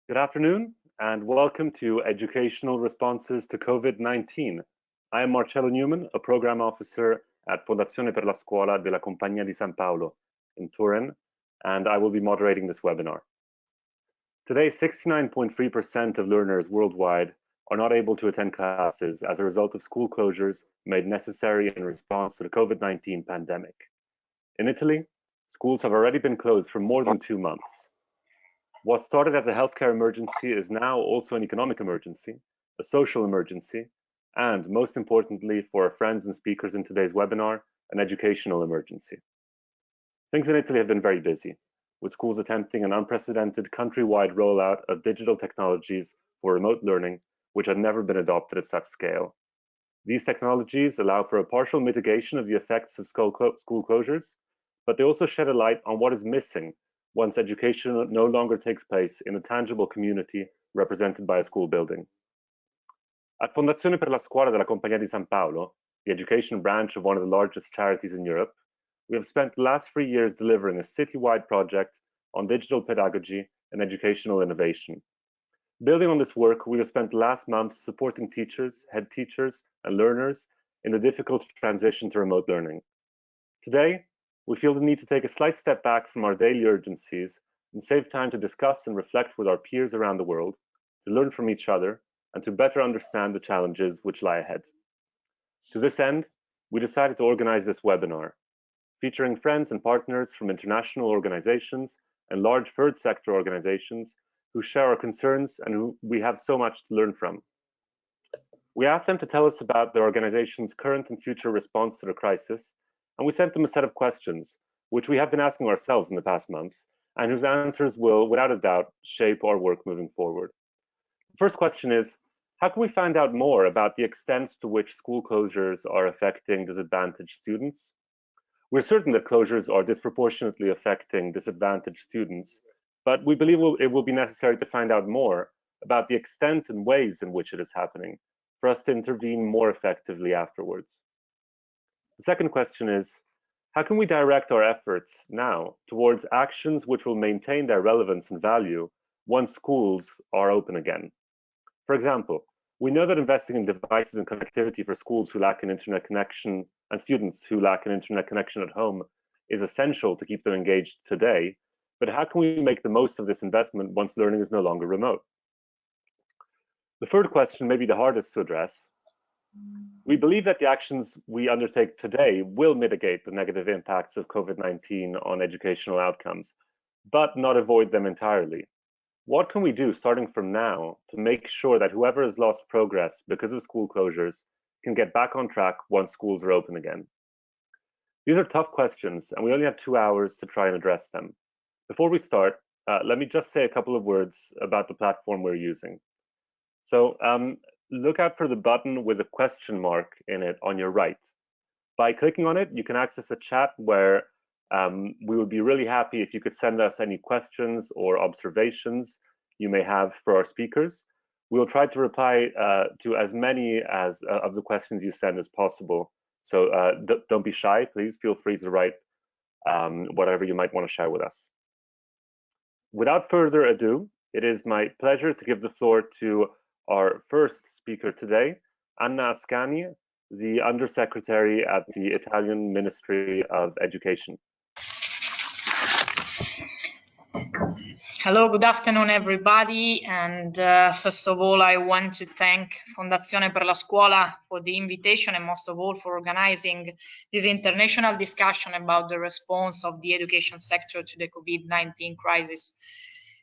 Good afternoon and welcome to Educational Responses to COVID-19. I am Marcello Newman, a program officer at Fondazione per la Scuola della Compagnia di San Paolo in Turin, and I will be moderating this webinar. Today, 69.3% of learners worldwide are not able to attend classes as a result of school closures made necessary in response to the COVID-19 pandemic. In Italy, schools have already been closed for more than 2 months. What started as a healthcare emergency is now also an economic emergency, a social emergency, and most importantly for our friends and speakers in today's webinar, an educational emergency. Things in Italy have been very busy, with schools attempting an unprecedented countrywide rollout of digital technologies for remote learning, which had never been adopted at such scale. These technologies allow for a partial mitigation of the effects of school closures, but they also shed a light on what is missing once education no longer takes place in a tangible community represented by a school building. At Fondazione per la Scuola della Compagnia di San Paolo, the education branch of one of the largest charities in Europe, we have spent the last 3 years delivering a citywide project on digital pedagogy and educational innovation. Building on this work, we have spent the last months supporting teachers, head teachers, and learners in the difficult transition to remote learning. Today, we feel the need to take a slight step back from our daily urgencies and save time to discuss and reflect with our peers around the world, to learn from each other, and to better understand the challenges which lie ahead. To this end, we decided to organize this webinar, featuring friends and partners from international organizations and large third sector organizations who share our concerns and who we have so much to learn from. We asked them to tell us about their organization's current and future response to the crisis, and we sent them a set of questions, which we have been asking ourselves in the past months, and whose answers will, without a doubt, shape our work moving forward. The first question is, how can we find out more about the extent to which school closures are affecting disadvantaged students? We're certain that closures are disproportionately affecting disadvantaged students, but we believe it will be necessary to find out more about the extent and ways in which it is happening for us to intervene more effectively afterwards. The second question is, how can we direct our efforts now towards actions which will maintain their relevance and value once schools are open again? For example, we know that investing in devices and connectivity for schools who lack an internet connection and students who lack an internet connection at home is essential to keep them engaged today, but how can we make the most of this investment once learning is no longer remote? The third question may be the hardest to address. We believe that the actions we undertake today will mitigate the negative impacts of COVID-19 on educational outcomes, but not avoid them entirely. What can we do starting from now to make sure that whoever has lost progress because of school closures can get back on track once schools are open again? These are tough questions, and we only have 2 hours to try and address them. Before we start, let me just say a couple of words about the platform we're using. So, look out for the button with a question mark in it on your right. By clicking on it, you can access a chat where we would be really happy if you could send us any questions or observations you may have for our speakers. We will try to reply to as many of the questions you send as possible. So don't be shy, please feel free to write whatever you might want to share with us. Without further ado, it is my pleasure to give the floor to our first speaker today, Ascani, the Undersecretary at the Italian Ministry of Education. Hello, good afternoon, everybody. And first of all, I want to thank Fondazione per la Scuola for the invitation and most of all for organizing this international discussion about the response of the education sector to the COVID-19 crisis.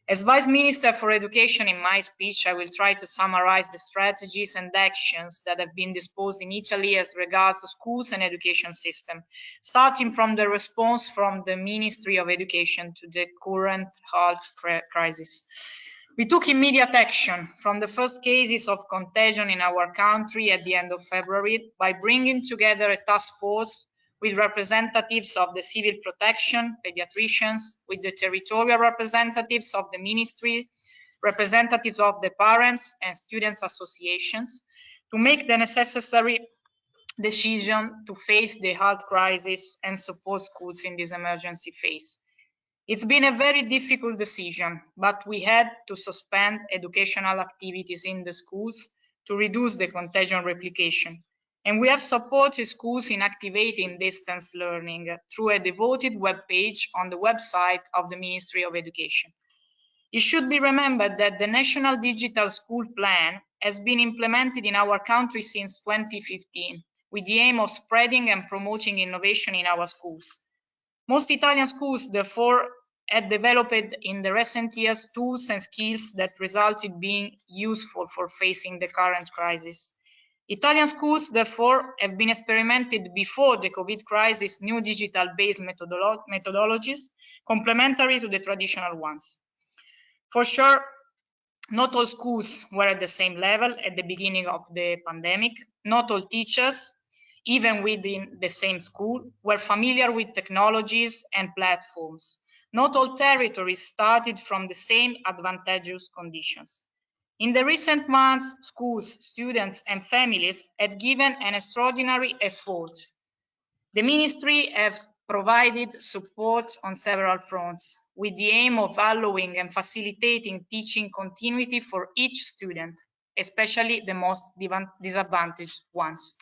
As Vice Minister for Education, in my speech, I will try to summarize the strategies and actions that have been disposed in Italy as regards to schools and education system, starting from the response from the Ministry of Education to the current health crisis. We took immediate action from the first cases of contagion in our country at the end of February by bringing together a task force with representatives of the civil protection, pediatricians, with the territorial representatives of the ministry, representatives of the parents and students associations, to make the necessary decision to face the health crisis and support schools in this emergency phase. It's been a very difficult decision, but we had to suspend educational activities in the schools to reduce the contagion replication. And we have supported schools in activating distance learning through a devoted web page on the website of the Ministry of Education. It should be remembered that the National Digital School Plan has been implemented in our country since 2015, with the aim of spreading and promoting innovation in our schools. Most Italian schools, therefore, had developed in the recent years tools and skills that resulted being useful for facing the current crisis. Italian schools, therefore, have been experimented before the COVID crisis new digital-based methodologies, complementary to the traditional ones. For sure, not all schools were at the same level at the beginning of the pandemic. Not all teachers, even within the same school, were familiar with technologies and platforms. Not all territories started from the same advantageous conditions. In the recent months, schools, students, and families have given an extraordinary effort. The Ministry has provided support on several fronts, with the aim of allowing and facilitating teaching continuity for each student, especially the most disadvantaged ones.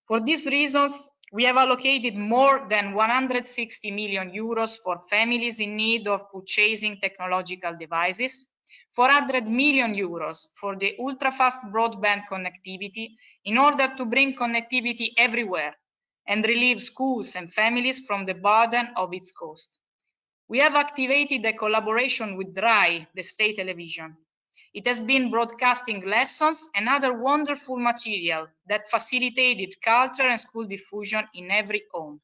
For these reasons, we have allocated more than 160 million euros for families in need of purchasing technological devices, 400 million euros for the ultra-fast broadband connectivity in order to bring connectivity everywhere and relieve schools and families from the burden of its cost. We have activated a collaboration with RAI, the state television. It has been broadcasting lessons and other wonderful material that facilitated culture and school diffusion in every home.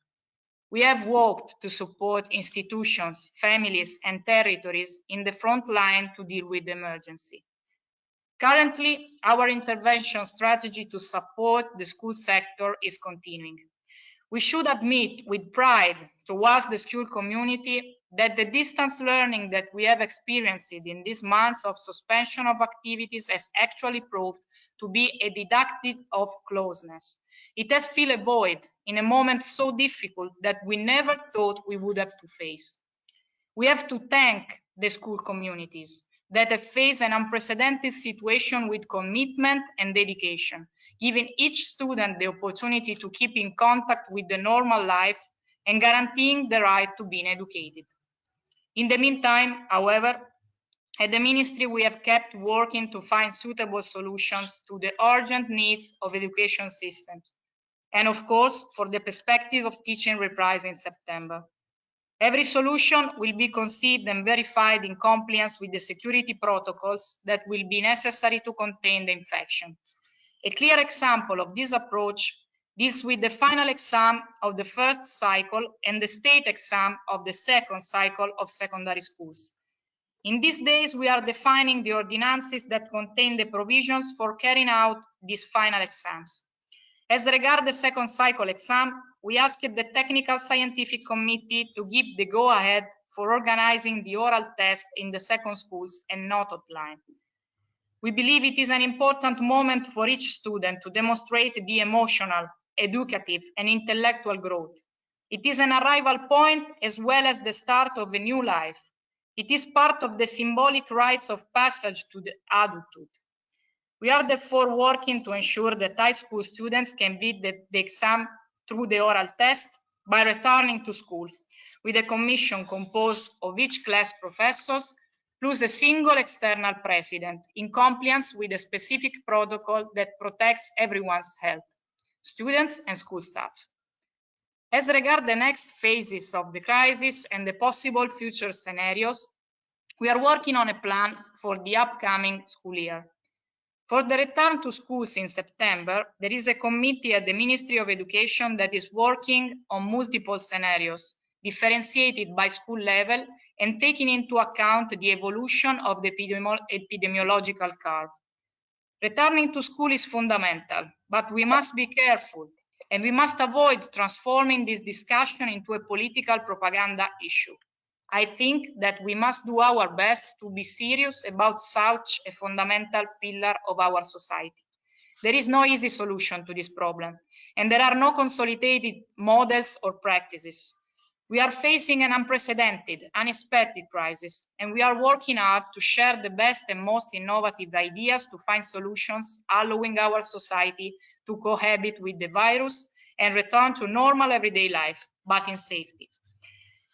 We have worked to support institutions, families, and territories in the front line to deal with the emergency. Currently, our intervention strategy to support the school sector is continuing. We should admit with pride towards the school community that the distance learning that we have experienced in these months of suspension of activities has actually proved to be a deductive of closeness. It has filled a void in a moment so difficult that we never thought we would have to face. We have to thank the school communities that have faced an unprecedented situation with commitment and dedication, giving each student the opportunity to keep in contact with the normal life and guaranteeing the right to being educated. In the meantime, however, at the Ministry, we have kept working to find suitable solutions to the urgent needs of education systems, and of course, for the perspective of teaching reprise in September. Every solution will be conceived and verified in compliance with the security protocols that will be necessary to contain the infection. A clear example of this approach deals with the final exam of the first cycle and the state exam of the second cycle of secondary schools. In these days, we are defining the ordinances that contain the provisions for carrying out these final exams. As regards the second cycle exam, we asked the Technical Scientific Committee to give the go-ahead for organizing the oral test in the second schools and not online. We believe it is an important moment for each student to demonstrate the emotional, educative, and intellectual growth. It is an arrival point as well as the start of a new life. It is part of the symbolic rites of passage to the adulthood. We are therefore working to ensure that high school students can beat the exam through the oral test by returning to school, with a commission composed of each class professors plus a single external president, in compliance with a specific protocol that protects everyone's health, students and school staff. As regards the next phases of the crisis and the possible future scenarios, we are working on a plan for the upcoming school year. For the return to schools in September, there is a committee at the Ministry of Education that is working on multiple scenarios, differentiated by school level and taking into account the evolution of the epidemiological curve. Returning to school is fundamental, but we must be careful and we must avoid transforming this discussion into a political propaganda issue. I think that we must do our best to be serious about such a fundamental pillar of our society. There is no easy solution to this problem, and there are no consolidated models or practices. We are facing an unprecedented, unexpected crisis, and we are working hard to share the best and most innovative ideas to find solutions allowing our society to cohabit with the virus and return to normal everyday life, but in safety.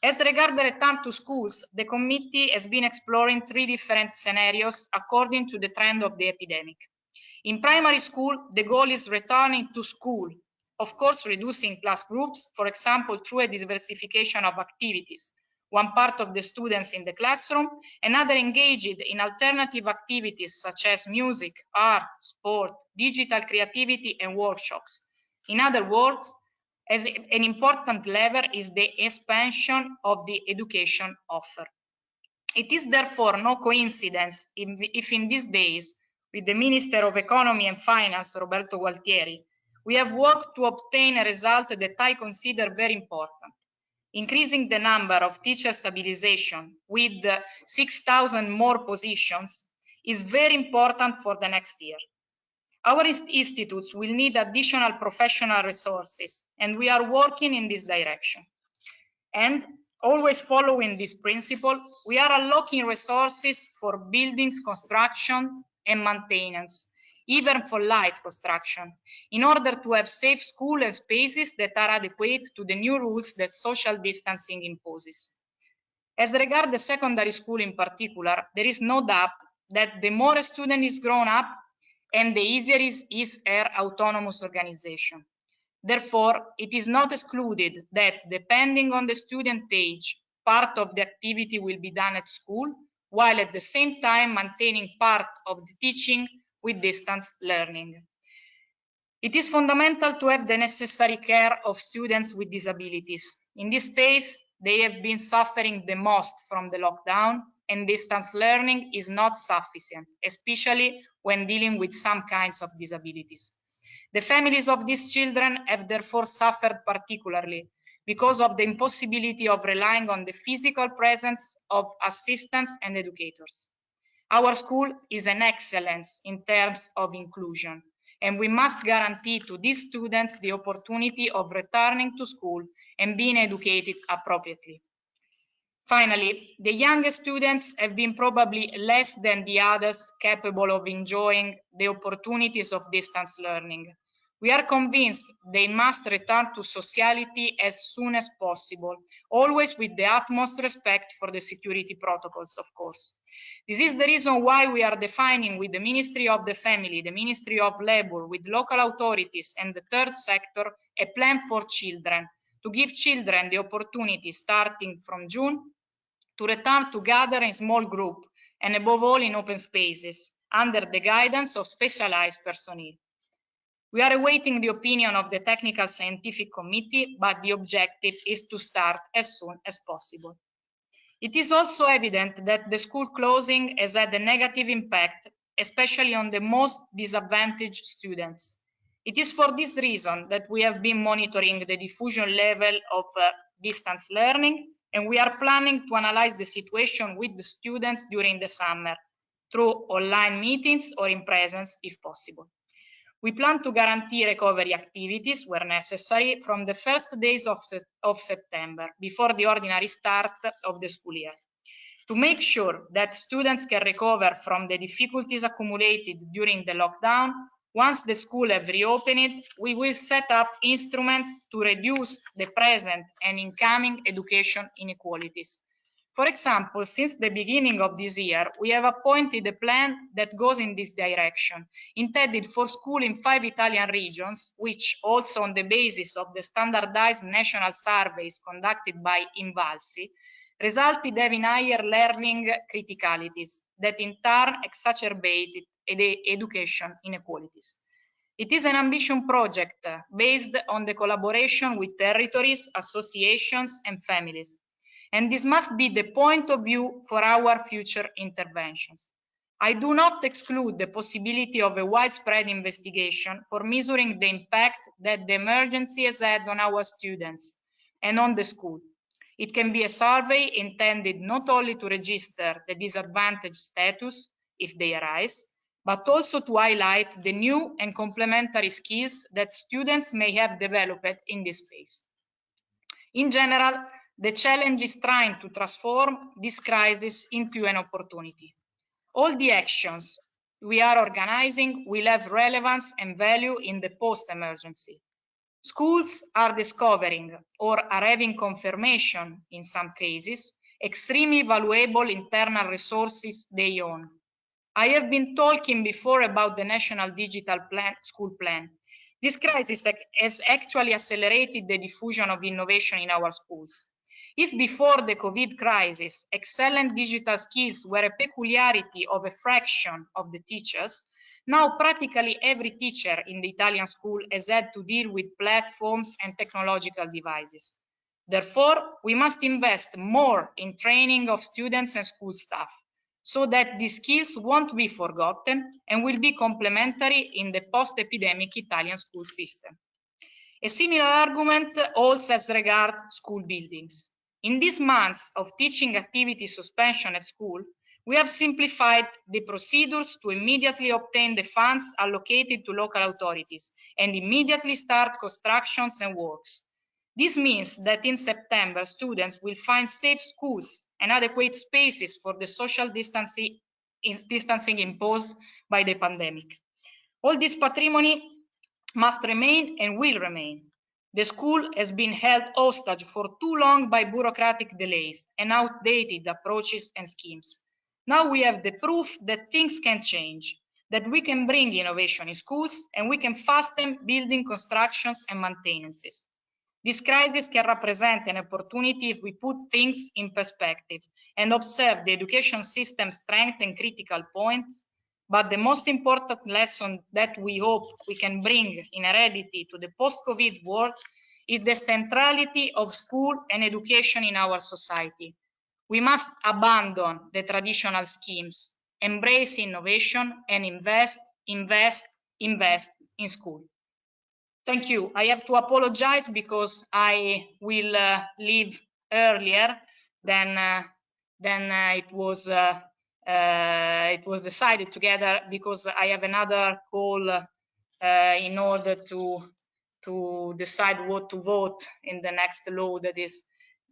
As regards the return to schools, the committee has been exploring 3 different scenarios according to the trend of the epidemic. In primary school, the goal is returning to school, of course, reducing class groups, for example, through a diversification of activities. One part of the students in the classroom, another engaged in alternative activities such as music, art, sport, digital creativity, and workshops. In other words, as an important lever is the expansion of the education offer. It is therefore no coincidence if in these days, with the Minister of Economy and Finance, Roberto Gualtieri, we have worked to obtain a result that I consider very important. Increasing the number of teacher stabilization with 6,000 more positions is very important for the next year. Our institutes will need additional professional resources, and we are working in this direction. And always following this principle, we are unlocking resources for buildings construction and maintenance, even for light construction, in order to have safe schools and spaces that are adequate to the new rules that social distancing imposes. As regards the secondary school in particular, there is no doubt that the more a student is grown up, and the easier is her autonomous organization. Therefore, it is not excluded that, depending on the student age, part of the activity will be done at school, while at the same time maintaining part of the teaching with distance learning. It is fundamental to have the necessary care of students with disabilities. In this phase, they have been suffering the most from the lockdown, and distance learning is not sufficient, especially when dealing with some kinds of disabilities. The families of these children have therefore suffered particularly because of the impossibility of relying on the physical presence of assistants and educators. Our school is an excellence in terms of inclusion, and we must guarantee to these students the opportunity of returning to school and being educated appropriately. Finally, the youngest students have been probably less than the others capable of enjoying the opportunities of distance learning. We are convinced they must return to sociality as soon as possible, always with the utmost respect for the security protocols, of course. This is the reason why we are defining with the Ministry of the Family, the Ministry of Labor, with local authorities and the third sector, a plan for children, to give children the opportunity, starting from June, to return together in small groups, and above all in open spaces, under the guidance of specialized personnel. We are awaiting the opinion of the Technical Scientific Committee, but the objective is to start as soon as possible. It is also evident that the school closing has had a negative impact, especially on the most disadvantaged students. It is for this reason that we have been monitoring the diffusion level of distance learning, and we are planning to analyze the situation with the students during the summer through online meetings or in presence if possible. We plan to guarantee recovery activities where necessary from the first days of September, before the ordinary start of the school year. To make sure that students can recover from the difficulties accumulated during the lockdown, once the school have reopened, we will set up instruments to reduce the present and incoming education inequalities. For example, since the beginning of this year, we have appointed a plan that goes in this direction, intended for schools in 5 Italian regions, which, also on the basis of the standardized national surveys conducted by Invalsi, resulted in higher learning criticalities that in turn exacerbated education inequalities. It is an ambitious project based on the collaboration with territories, associations, and families. And this must be the point of view for our future interventions. I do not exclude the possibility of a widespread investigation for measuring the impact that the emergency has had on our students and on the school. It can be a survey intended not only to register the disadvantaged status, if they arise, but also to highlight the new and complementary skills that students may have developed in this phase. In general, the challenge is trying to transform this crisis into an opportunity. All the actions we are organizing will have relevance and value in the post-emergency. Schools are discovering, or are having confirmation in some cases, extremely valuable internal resources they own. I have been talking before about the National Digital School Plan. This crisis has actually accelerated the diffusion of innovation in our schools. If before the COVID crisis, excellent digital skills were a peculiarity of a fraction of the teachers, now practically every teacher in the Italian school has had to deal with platforms and technological devices. Therefore, we must invest more in training of students and school staff, so that these skills won't be forgotten and will be complementary in the post-epidemic Italian school system. A similar argument holds as regards school buildings. In these months of teaching activity suspension at school, we have simplified the procedures to immediately obtain the funds allocated to local authorities and immediately start constructions and works. This means that in September, students will find safe schools and adequate spaces for the social distancing imposed by the pandemic. All this patrimony must remain and will remain. The school has been held hostage for too long by bureaucratic delays and outdated approaches and schemes. Now we have the proof that things can change, that we can bring innovation in schools and we can fasten building constructions and maintenances. This crisis can represent an opportunity if we put things in perspective and observe the education system's strength and critical points. But the most important lesson that we hope we can bring in heredity to the post-COVID world is the centrality of school and education in our society. We must abandon the traditional schemes, embrace innovation, and invest in school. Thank you. I have to apologize because I will leave earlier than it was decided together, because I have another call in order to decide what to vote in the next law that is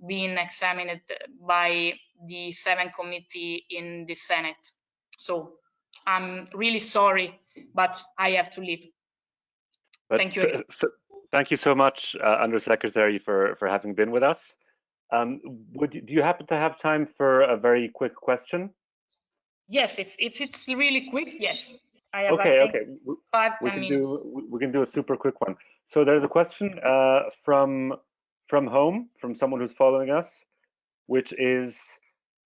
being examined by the 7th committee in the Senate. So I'm really sorry, but I have to leave. But thank you. Thank you so much, Undersecretary, for having been with us. Do you happen to have time for a very quick question? Yes, if it's really quick, yes. I have, okay, I think, okay. 5-10 minutes. We can do a super quick one. So there's a question from home, from someone who's following us, which is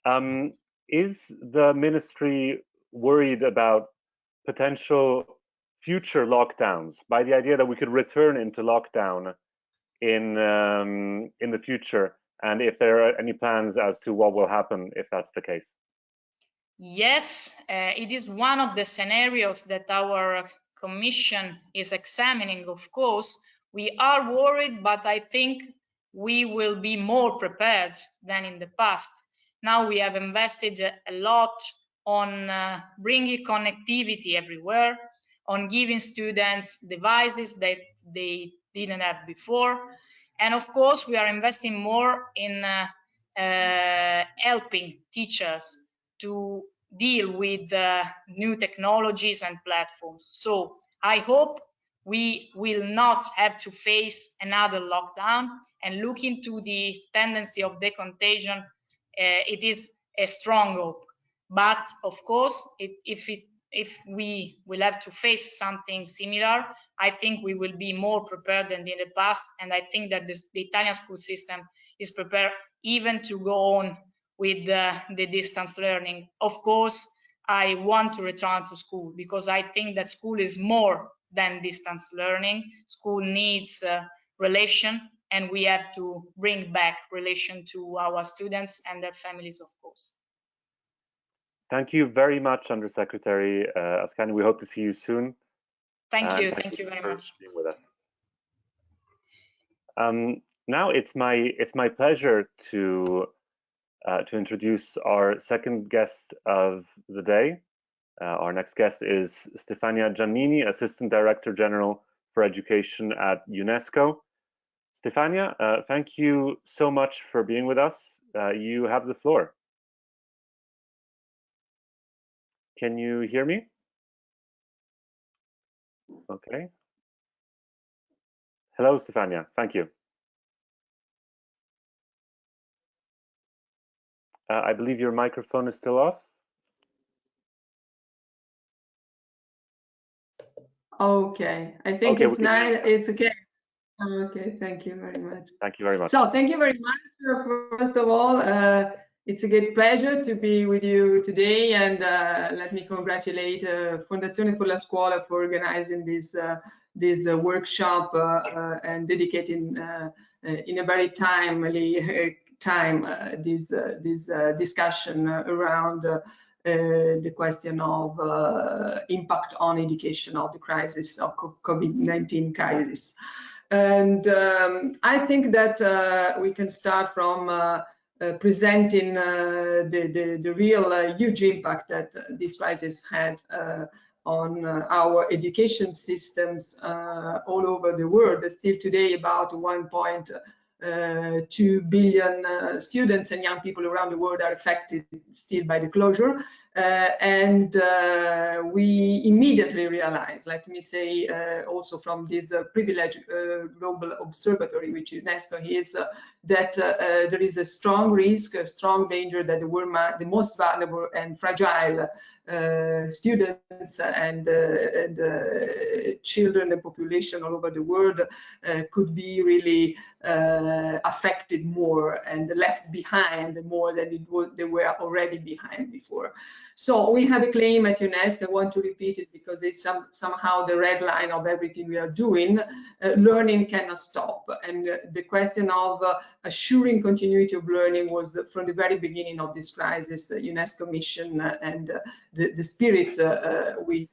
the ministry worried about potential future lockdowns, by the idea that we could return into lockdown in the future, and if there are any plans as to what will happen if that's the case? Yes, it is one of the scenarios that our commission is examining. Of course, we are worried, but I think we will be more prepared than in the past. Now we have invested a lot on bringing connectivity everywhere, on giving students devices that they didn't have before. And of course, we are investing more in helping teachers to deal with new technologies and platforms. So I hope we will not have to face another lockdown, and look into the tendency of the contagion. It is a strong hope. But of course, if we will have to face something similar, I think we will be more prepared than in the past. And I think that the Italian school system is prepared even to go on with the distance learning. Of course, I want to return to school, because I think that school is more than distance learning. School needs relation, and we have to bring back relation to our students and their families, of course. Thank you very much, Undersecretary Ascani. We hope to see you soon. Thank you very much. Being with us. Now it's my pleasure to introduce our second guest of the day. Our next guest is Stefania Giannini, Assistant Director General for Education at UNESCO. Stefania, thank you so much for being with us. You have the floor. Can you hear me? Okay. Hello, Stefania. Thank you. I believe your microphone is still off. Okay, I think it's 9. It's okay. Okay, thank you very much. Thank you very much. So thank you very much. First of all, it's a great pleasure to be with you today, and let me congratulate Fondazione per la Scuola for organizing this workshop and dedicating in a very timely time this discussion around the question of impact on education of the crisis of COVID-19 crisis. And I think that we can start from presenting the real huge impact that this crisis had on our education systems all over the world. Still today, about 1.2 billion students and young people around the world are affected still by the closure. And we immediately realized, let me say, also from this privileged global observatory, which UNESCO is, that there is a strong risk, a strong danger that the most vulnerable and fragile students and children and population all over the world could be really affected more and left behind more than they were already behind before. So we had a claim at UNESCO. I want to repeat it because it's somehow the red line of everything we are doing. Learning cannot stop, and the question of assuring continuity of learning was from the very beginning of this crisis UNESCO mission and the spirit we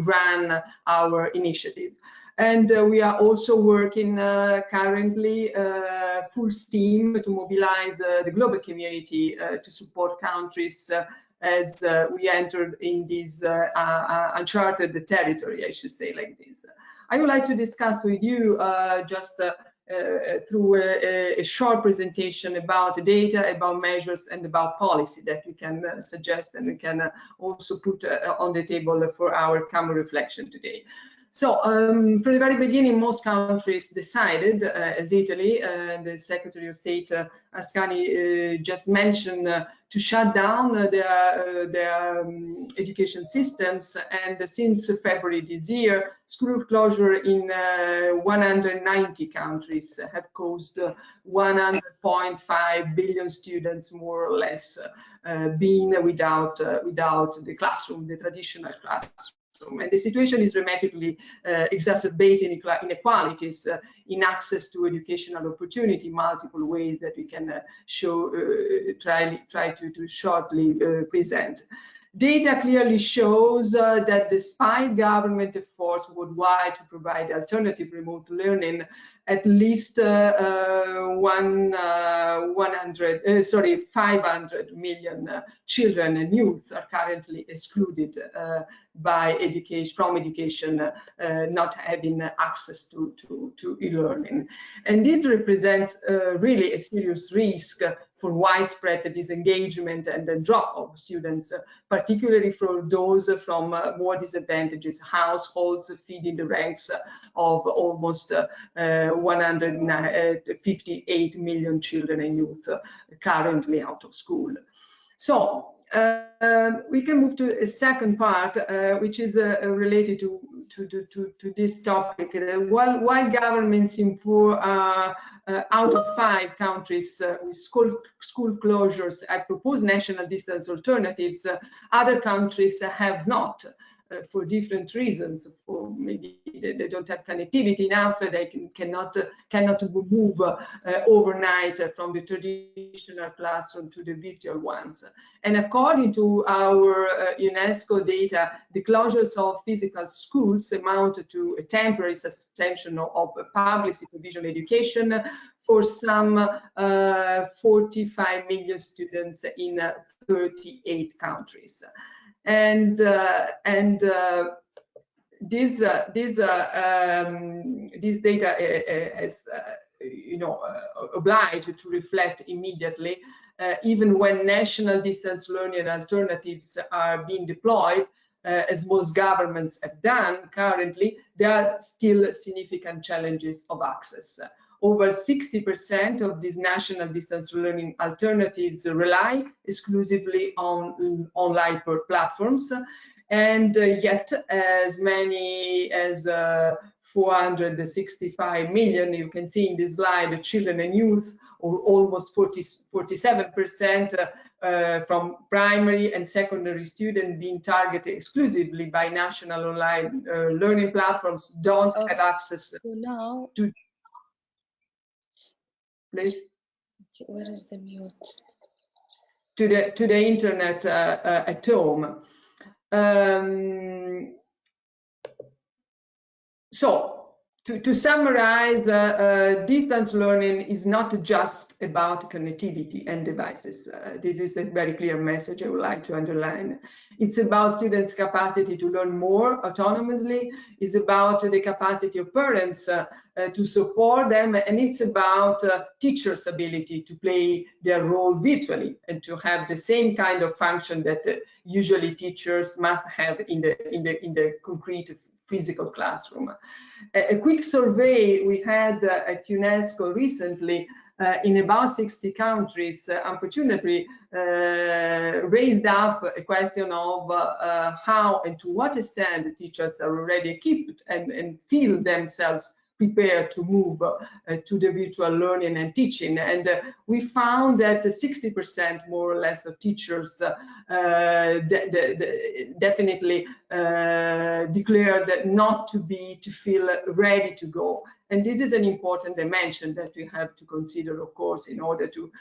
ran our initiative. And we are also working currently full steam to mobilize the global community to support countries as we entered in this uncharted territory, I should say like this. I would like to discuss with you just through a short presentation about data, about measures, and about policy that we can suggest and we can also put on the table for our common reflection today. So from the very beginning, most countries decided, as Italy, the Secretary of State Ascani just mentioned, to shut down their education systems. And since February this year, school closure in 190 countries have caused 100.5 billion students, more or less, being without the classroom, the traditional classroom. And the situation is dramatically exacerbating inequalities in access to educational opportunity, multiple ways that we can show, try to shortly present. Data clearly shows that despite government efforts worldwide to provide alternative remote learning, at least 500 million children and youth are currently excluded from education, not having access to e-learning. And this represents really a serious risk for widespread disengagement and the drop of students, particularly for those from more disadvantaged households, feeding the ranks of almost 158 million children and youth currently out of school. So we can move to a second part, which is related to this topic. While governments in 4 out of 5 countries with school closures have proposed national distance alternatives, other countries have not. For different reasons. For maybe they don't have connectivity enough, they cannot move overnight from the traditional classroom to the virtual ones. And according to our UNESCO data, the closures of physical schools amount to a temporary suspension of public supervision education for some 45 million students in 38 countries. And this data obliged to reflect immediately, even when national distance learning alternatives are being deployed, as most governments have done currently, there are still significant challenges of access. Over 60% of these national distance learning alternatives rely exclusively on online platforms, and yet as many as 465 million, you can see in this slide, children and youth, or almost 47% from primary and secondary students being targeted exclusively by national online learning platforms, don't have access to. Please. Where is the mute? To the internet at home. So to summarize, distance learning is not just about connectivity and devices. This is a very clear message I would like to underline. It's about students' capacity to learn more autonomously. It's about the capacity of parents to support them, and it's about teachers' ability to play their role virtually and to have the same kind of function that usually teachers must have in the concrete physical classroom. A quick survey we had at UNESCO recently in about 60 countries, unfortunately, raised up a question of how and to what extent teachers are already equipped and feel themselves prepared to move to the virtual learning and teaching. And we found that 60% more or less of teachers definitely declared not to feel ready to go. And this is an important dimension that we have to consider, of course, in order to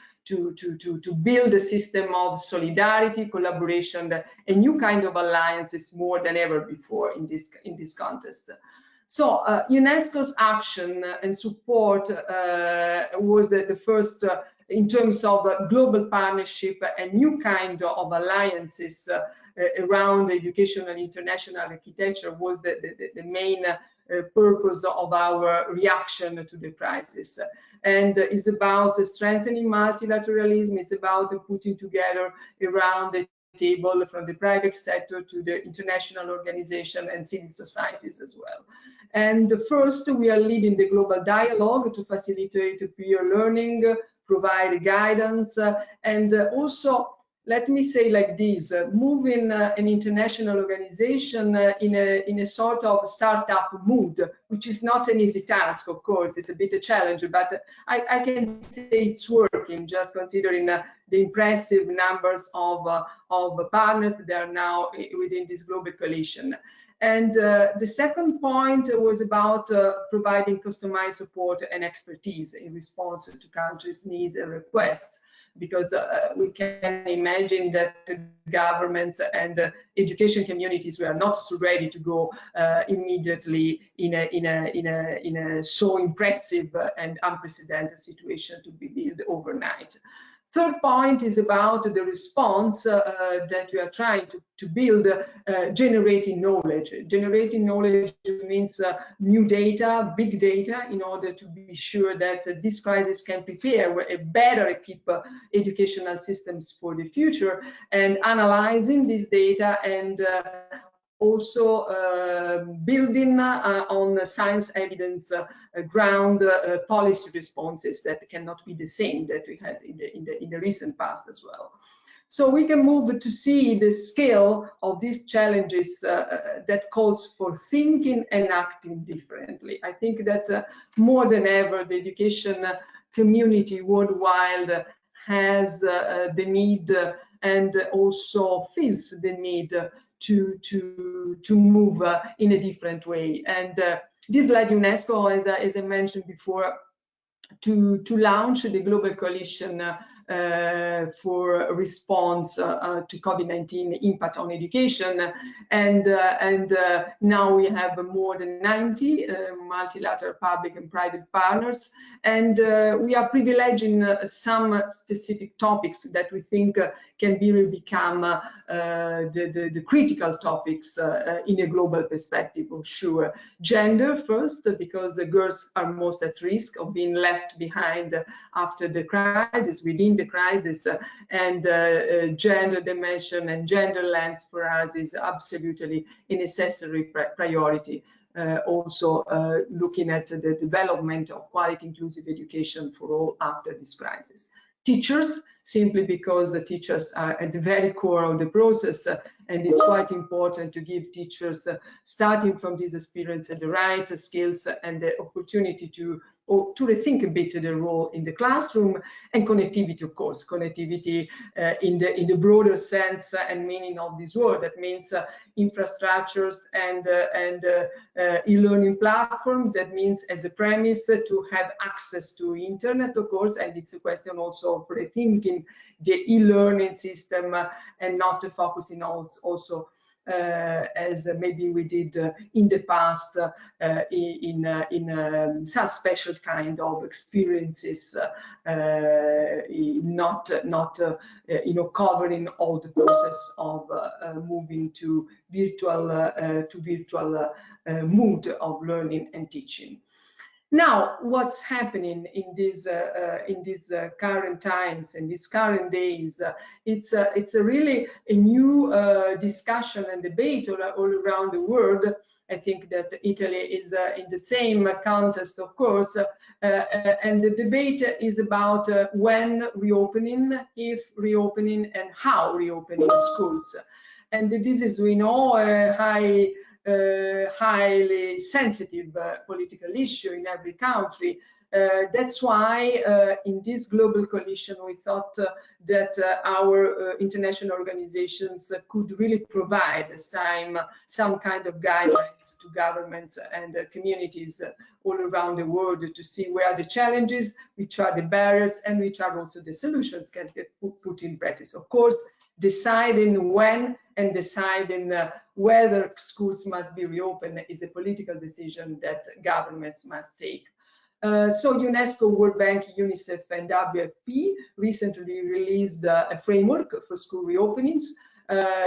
build a system of solidarity, collaboration, a new kind of alliances more than ever before in this context. So UNESCO's action and support was the first in terms of global partnership and new kind of alliances around education and international architecture was the main purpose of our reaction to the crisis. And it's about strengthening multilateralism. It's about putting together around the table from the private sector to the international organization and civil societies as well. And first, we are leading the global dialogue to facilitate peer learning, provide guidance, and also, let me say like this, moving an international organization in a sort of startup mood, which is not an easy task, of course, it's a bit a challenge, but I can say it's working, just considering the impressive numbers of partners that are now within this global coalition. And the second point was about providing customized support and expertise in response to countries' needs and requests, because we can imagine that the governments and education communities were not so ready to go immediately in a so impressive and unprecedented situation to be built overnight. Third point is about the response that we are trying to build, generating knowledge. Generating knowledge means new data, big data, in order to be sure that this crisis can prepare better equip educational systems for the future, and analyzing this data and also building on science evidence ground policy responses that cannot be the same that we had in the recent past as well. So we can move to see the scale of these challenges that calls for thinking and acting differently. I think that more than ever, the education community worldwide has the need and also feels the need to move in a different way. And this led UNESCO, as I mentioned before, to launch the global coalition for response to COVID-19 impact on education. And now we have more than 90 multilateral public and private partners. And we are privileging some specific topics that we think can really become the critical topics in a global perspective, for sure. Gender first, because the girls are most at risk of being left behind after the crisis, within the crisis, and gender dimension and gender lens for us is absolutely a necessary priority. Also looking at the development of quality inclusive education for all after this crisis. Teachers, simply because the teachers are at the very core of the process, and it's quite important to give teachers, starting from this experience, the right skills and the opportunity to rethink a bit the role in the classroom, and connectivity, of course, connectivity in the broader sense and meaning of this word. That means infrastructures and e-learning platform. That means as a premise to have access to internet, of course, and it's a question also of rethinking the e-learning system and not focusing on also as maybe we did in the past in some special kind of experiences, not covering all the process of moving to virtual mood of learning and teaching. Now, what's happening in these current times and these current days? It's a really a new discussion and debate all around the world. I think that Italy is in the same context, of course, and the debate is about when reopening, if reopening, and how reopening schools. And this is, we know, a highly sensitive political issue in every country. That's why in this global coalition we thought that our international organizations could really provide some kind of guidelines to governments and communities all around the world to see where are the challenges, which are the barriers, and which are also the solutions can get put in practice. Of course, deciding when and deciding whether schools must be reopened is a political decision that governments must take. So UNESCO, World Bank, UNICEF, and WFP recently released a framework for school reopenings.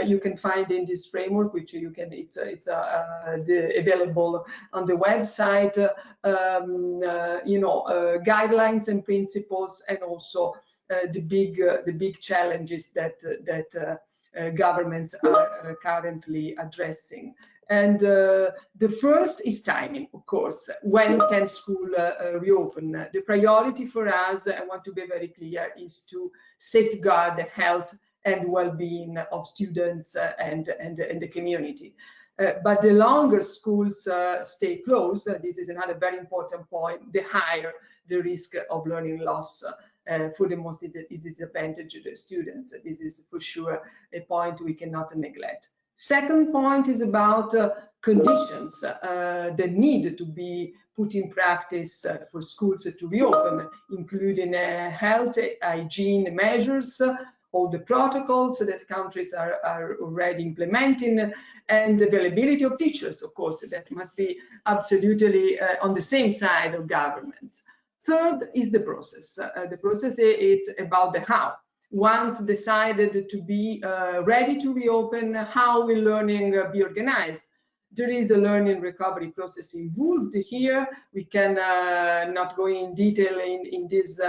You can find in this framework, which you can, it's available on the website, guidelines and principles, and also the big challenges that governments are currently addressing. And the first is timing, of course. When can school reopen? The priority for us, I want to be very clear, is to safeguard the health and well-being of students and the community. But the longer schools stay closed, this is another very important point, the higher the risk of learning loss for the most disadvantaged students. This is for sure a point we cannot neglect. Second point is about conditions that need to be put in practice for schools to reopen, including health, hygiene measures, all the protocols that countries are already implementing, and availability of teachers, of course, that must be absolutely on the same side of governments. Third is the process. The process is about the how. Once decided to be ready to reopen, how will learning be organized? There is a learning recovery process involved here. We can not go in detail in this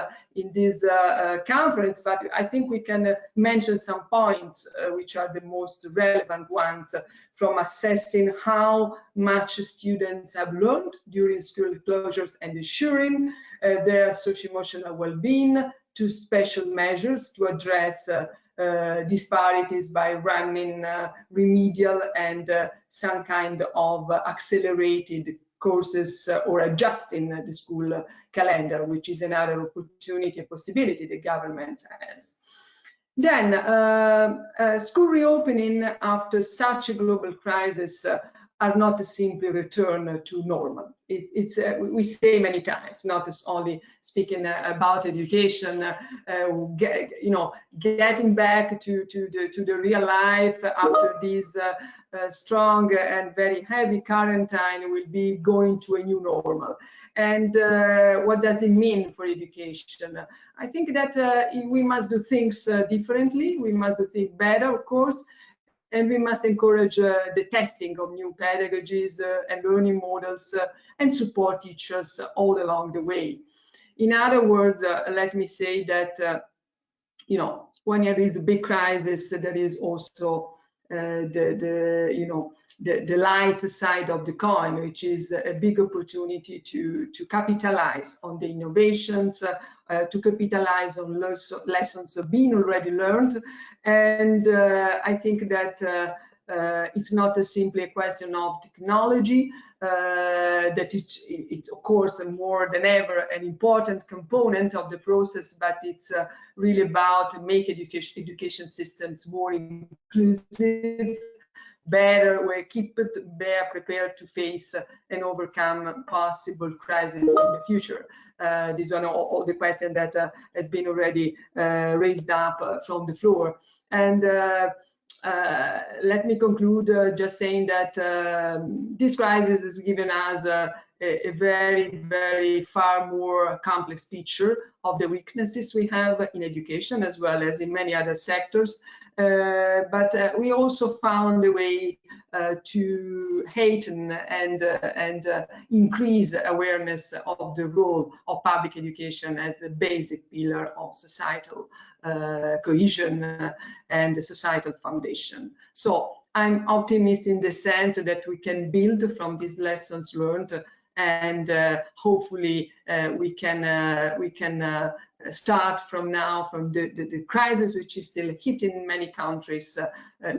conference, but I think we can mention some points which are the most relevant ones, from assessing how much students have learned during school closures and ensuring their socio-emotional well-being, to special measures to address disparities by running remedial and some kind of accelerated courses or adjusting the school calendar, which is another opportunity and possibility the government has. Then school reopening after such a global crisis are not simply return to normal. We say many times, not as only speaking about education, getting back to the real life after this strong and very heavy quarantine will be going to a new normal. And what does it mean for education? I think that we must do things differently. We must do things better, of course. And we must encourage the testing of new pedagogies and learning models and support teachers all along the way. In other words, let me say that, when there is a big crisis, there is also the light side of the coin, which is a big opportunity to capitalize on the innovations, to capitalize on lessons being already learned. And I think that it's not simply a question of technology, that it's of course more than ever an important component of the process, but it's really about making education systems more inclusive, better, better prepared to face and overcome possible crises in the future. These are all the questions that has been already raised up from the floor. And let me conclude just saying that this crisis has given us a very, very far more complex picture of the weaknesses we have in education as well as in many other sectors. But we also found a way to heighten and increase awareness of the role of public education as a basic pillar of societal cohesion and the societal foundation. So I'm optimistic in the sense that we can build from these lessons learned, and hopefully we can start from now, from the crisis which is still hitting many countries,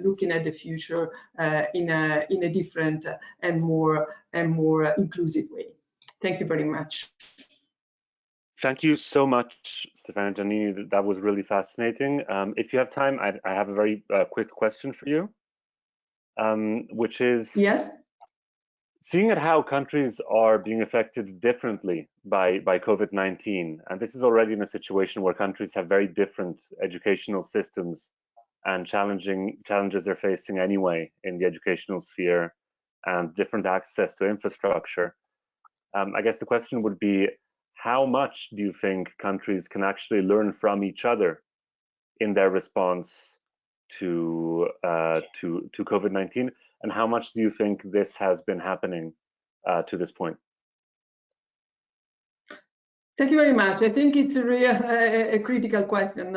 looking at the future in a different and more inclusive way. Thank you very much. Thank you so much, Stefania, Giannini. That was really fascinating. If you have time, I have a very quick question for you, which is, yes, seeing at how countries are being affected differently by COVID-19, and this is already in a situation where countries have very different educational systems and challenges they're facing anyway in the educational sphere and different access to infrastructure. I guess the question would be, how much do you think countries can actually learn from each other in their response to COVID-19, and how much do you think this has been happening to this point? Thank you very much. I think it's a critical question.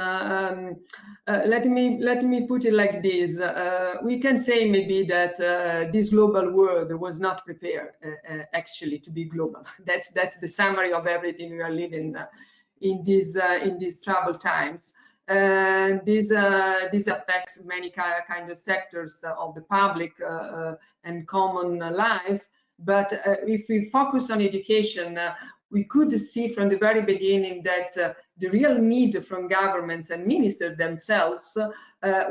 Let me put it like this. We can say maybe that this global world was not prepared actually to be global. That's the summary of everything we are living in these troubled times. This affects many kind of sectors of the public and common life. But if we focus on education, we could see from the very beginning that the real need from governments and ministers themselves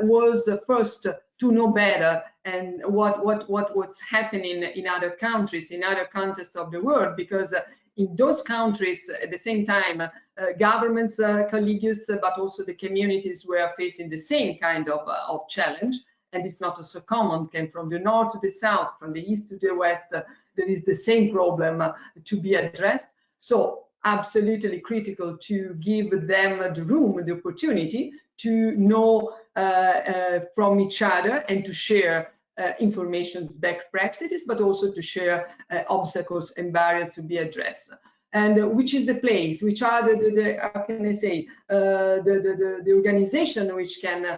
was first to know better and what was happening in other countries, in other contexts of the world, because in those countries at the same time, governments, colleagues, but also the communities were facing the same kind of challenge. And it's not so common, came from the north to the south, from the east to the west, there is the same problem to be addressed. So absolutely critical to give them the room, the opportunity to know from each other and to share information, best practices, but also to share obstacles and barriers to be addressed. And which is the place, which are how can I say, the organization which can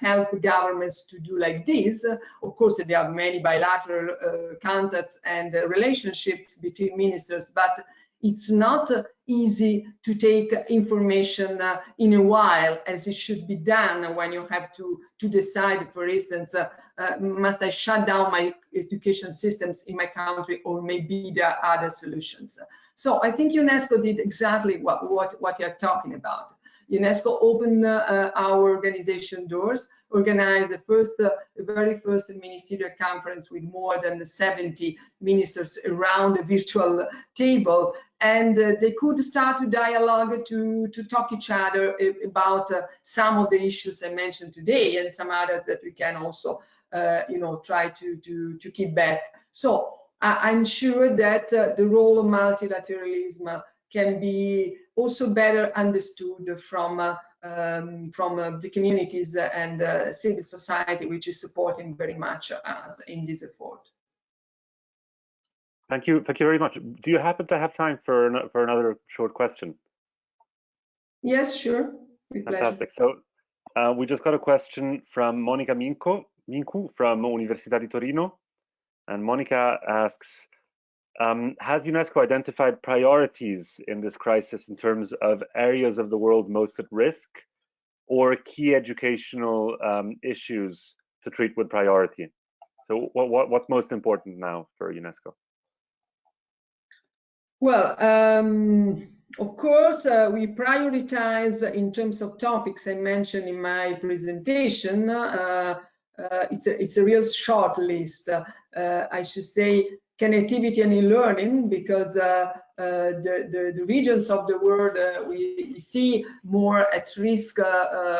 help governments to do like this. Of course, there are many bilateral contacts and relationships between ministers, but it's not easy to take information in a while, as it should be done when you have to decide, for instance, must I shut down my education systems in my country, or maybe there are other solutions. So I think UNESCO did exactly what you're talking about. UNESCO opened our organization doors, organized the very first ministerial conference with more than 70 ministers around a virtual table, and they could start to dialogue, to talk each other about some of the issues I mentioned today, and some others that we can also, try to keep back. So I'm sure that the role of multilateralism can be also better understood from the communities and civil society, which is supporting very much us in this effort. Thank you very much. Do you happen to have time for another short question? Yes, sure. With Fantastic. pleasure. So we just got a question from Monica Mincu from Università di Torino, and Monica asks, has UNESCO identified priorities in this crisis in terms of areas of the world most at risk, or key educational issues to treat with priority? So what's most important now for UNESCO? Well, of course, we prioritize in terms of topics I mentioned in my presentation. It's a real short list. I should say connectivity and e-learning, because the regions of the world we see more at risk,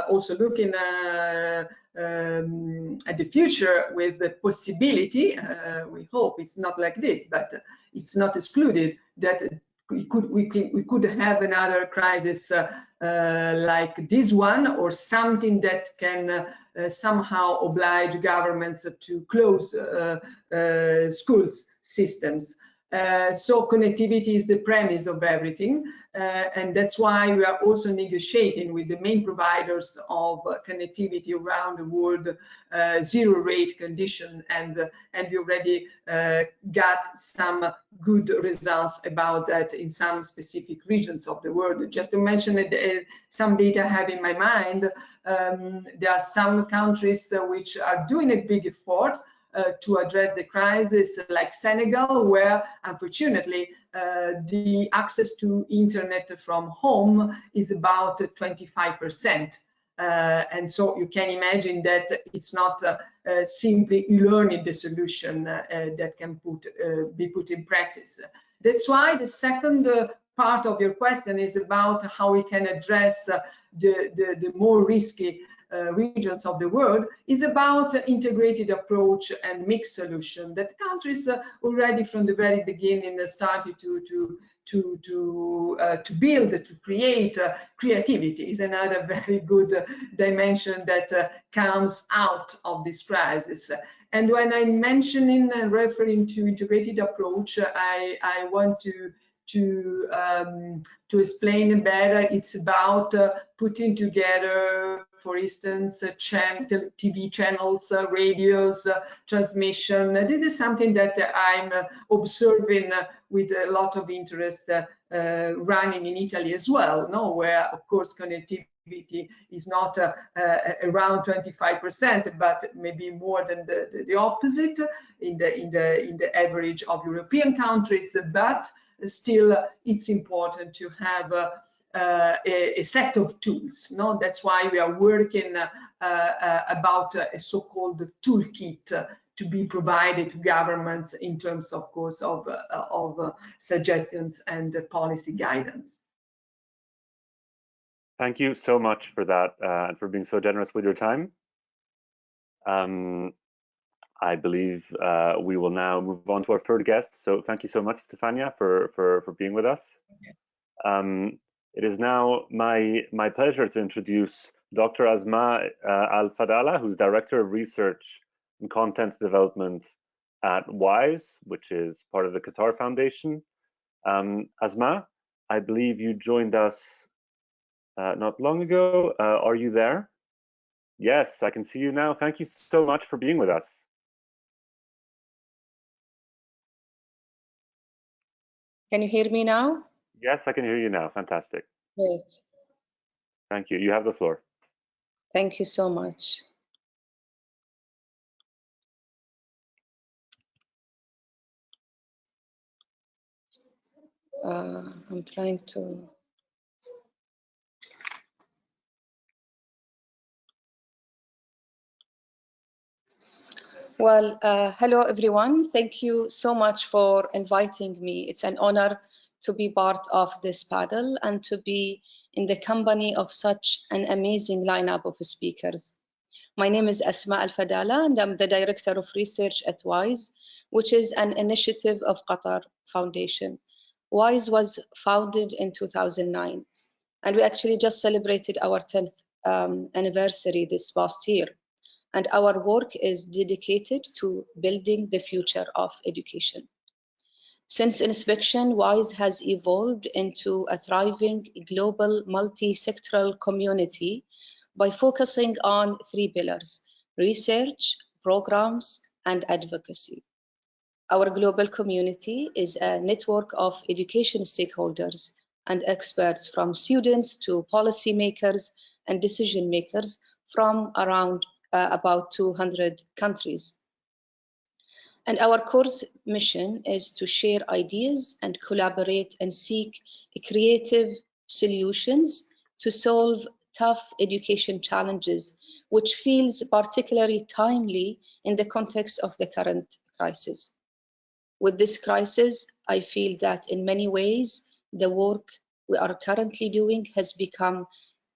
also looking at the future with the possibility, we hope it's not like this, but it's not excluded that we could have another crisis like this one, or something that can somehow oblige governments to close schools systems. So connectivity is the premise of everything, and that's why we are also negotiating with the main providers of connectivity around the world, zero rate condition, and we already got some good results about that in some specific regions of the world. Just to mention some data I have in my mind, there are some countries which are doing a big effort to address the crisis, like Senegal, where unfortunately the access to internet from home is about 25%. And so you can imagine that it's not simply learning the solution that can be put in practice. That's why the second part of your question is about how we can address the more risky regions of the world, is about integrated approach and mixed solution that countries already from the very beginning started to build, to create. Creativity is another very good dimension that comes out of this crisis. And when I'm mentioning and referring to integrated approach, I want to explain better. It's about putting together, for instance, TV channels, radios, transmission. This is something that I'm observing with a lot of interest running in Italy as well, no? Where, of course, connectivity is not around 25%, but maybe more than the opposite in the average of European countries. But still, it's important to have a set of tools. No, that's why we are working about a so-called toolkit to be provided to governments in terms, of course, of suggestions and policy guidance. Thank you so much for that and for being so generous with your time. I believe we will now move on to our third guest. So thank you so much, Stefania, for being with us. It is now my pleasure to introduce Dr. Asmaa Al-Fadala, who's Director of Research and Content Development at WISE, which is part of the Qatar Foundation. Asmaa, I believe you joined us not long ago. Are you there? Yes, I can see you now. Thank you so much for being with us. Can you hear me now? Yes, I can hear you now. Fantastic. Great. Thank you. You have the floor. Thank you so much. I'm trying to... Well, hello everyone. Thank you so much for inviting me. It's an honor to be part of this panel and to be in the company of such an amazing lineup of speakers. My name is Asmaa Al-Fadala and I'm the Director of Research at WISE, which is an initiative of Qatar Foundation. WISE was founded in 2009 and we actually just celebrated our 10th anniversary this past year. And our work is dedicated to building the future of education. Since inspection, WISE has evolved into a thriving global multi-sectoral community by focusing on 3 pillars: research, programs, and advocacy. Our global community is a network of education stakeholders and experts, from students to policymakers and decision makers from around about 200 countries. And our course mission is to share ideas and collaborate and seek creative solutions to solve tough education challenges, which feels particularly timely in the context of the current crisis. With this crisis, I feel that in many ways, the work we are currently doing has become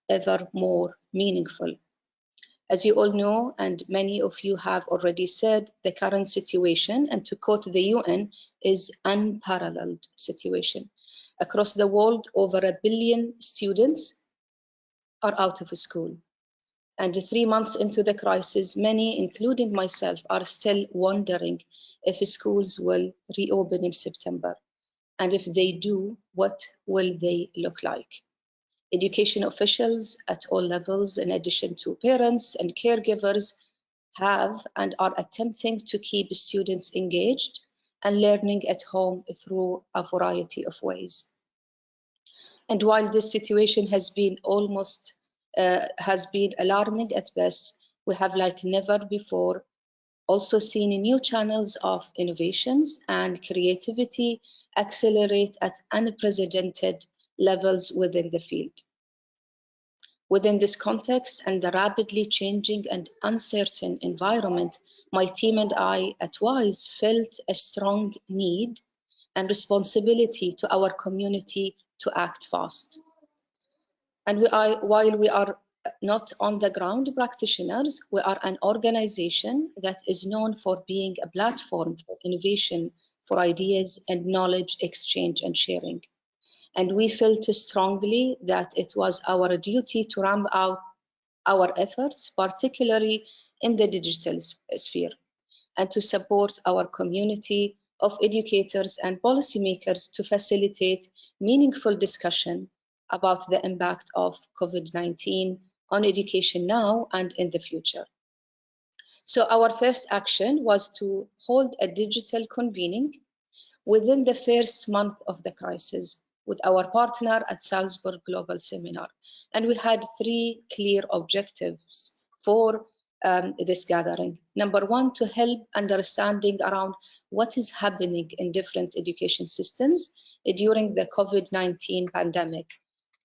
ever more meaningful. As you all know, and many of you have already said, the current situation, and to quote the UN, is unparalleled situation. Across the world, over 1 billion students are out of school. And 3 months into the crisis, many, including myself, are still wondering if schools will reopen in September. And if they do, what will they look like? Education officials at all levels, in addition to parents and caregivers, have and are attempting to keep students engaged and learning at home through a variety of ways. And while this situation has been alarming at best, we have, like never before, also seen new channels of innovations and creativity accelerate at unprecedented levels within the field. Within this context and the rapidly changing and uncertain environment, my team and I at WISE felt a strong need and responsibility to our community to act fast. And while we are not on the ground practitioners, we are an organization that is known for being a platform for innovation, for ideas and knowledge exchange and sharing. And we felt strongly that it was our duty to ramp out our efforts, particularly in the digital sphere, and to support our community of educators and policymakers to facilitate meaningful discussion about the impact of COVID-19 on education now and in the future. So our first action was to hold a digital convening within the first month of the crisis with our partner at Salzburg Global Seminar. And we had 3 clear objectives for this gathering. Number 1, to help understanding around what is happening in different education systems during the COVID-19 pandemic.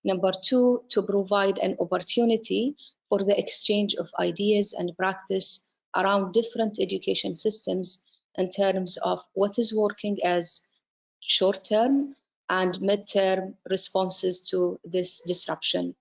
Number 2, to provide an opportunity for the exchange of ideas and practice around different education systems in terms of what is working as short-term and mid-term responses to this disruption.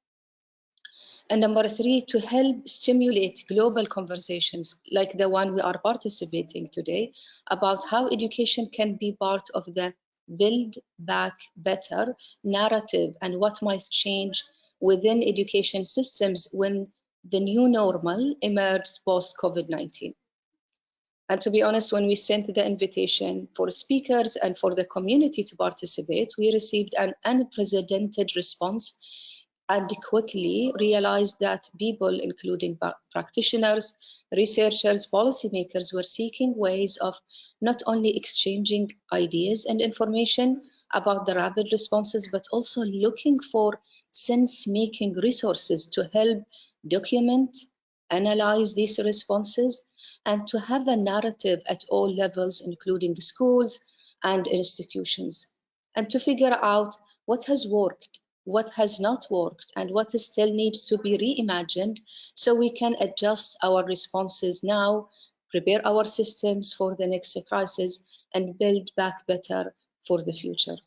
And number 3, to help stimulate global conversations like the one we are participating today about how education can be part of the Build Back Better narrative and what might change within education systems when the new normal emerges post-COVID-19. And to be honest, when we sent the invitation for speakers and for the community to participate, we received an unprecedented response and quickly realized that people, including practitioners, researchers, policymakers, were seeking ways of not only exchanging ideas and information about the rapid responses, but also looking for sense-making resources to help document, analyze these responses, and to have a narrative at all levels, including schools and institutions, and to figure out what has worked, what has not worked, and what still needs to be reimagined so we can adjust our responses now prepare our systems for the next crisis, and build back better for the future.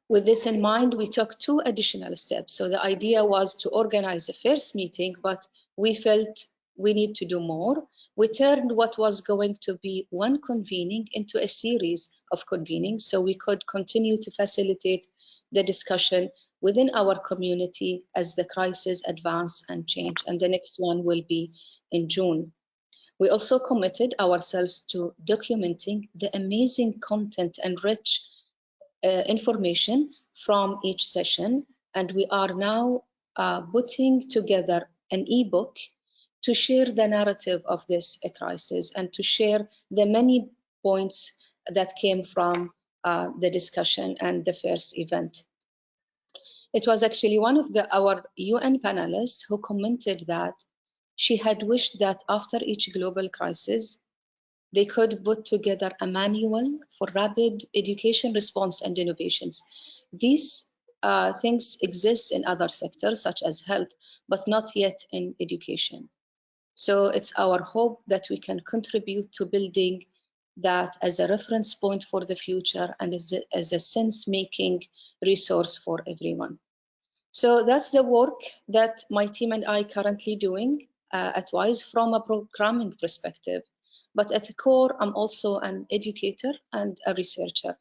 With this in mind, we took 2 additional steps. So the idea was to organize the first meeting, but we felt we need to do more. We turned what was going to be one convening into a series of convenings so we could continue to facilitate the discussion within our community as the crisis advanced and changed. And the next one will be in June. We also committed ourselves to documenting the amazing content and rich information from each session, and we are now putting together an ebook to share the narrative of this crisis and to share the many points that came from the discussion and the first event. It was actually one of our UN panelists who commented that she had wished that after each global crisis, they could put together a manual for rapid education response and innovations. These things exist in other sectors such as health, but not yet in education. So it's our hope that we can contribute to building that as a reference point for the future and as a sense-making resource for everyone. So that's the work that my team and I currently doing at WISE from a programming perspective. But at the core, I'm also an educator and a researcher.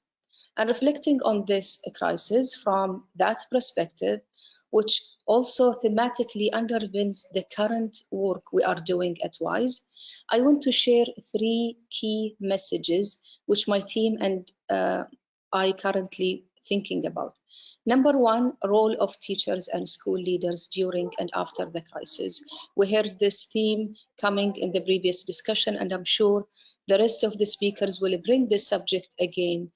And reflecting on this crisis from that perspective, which also thematically underpins the current work we are doing at WISE, I want to share 3 key messages which my team and I currently thinking about. Number 1, role of teachers and school leaders during and after the crisis. We heard this theme coming in the previous discussion, and I'm sure the rest of the speakers will bring this subject again,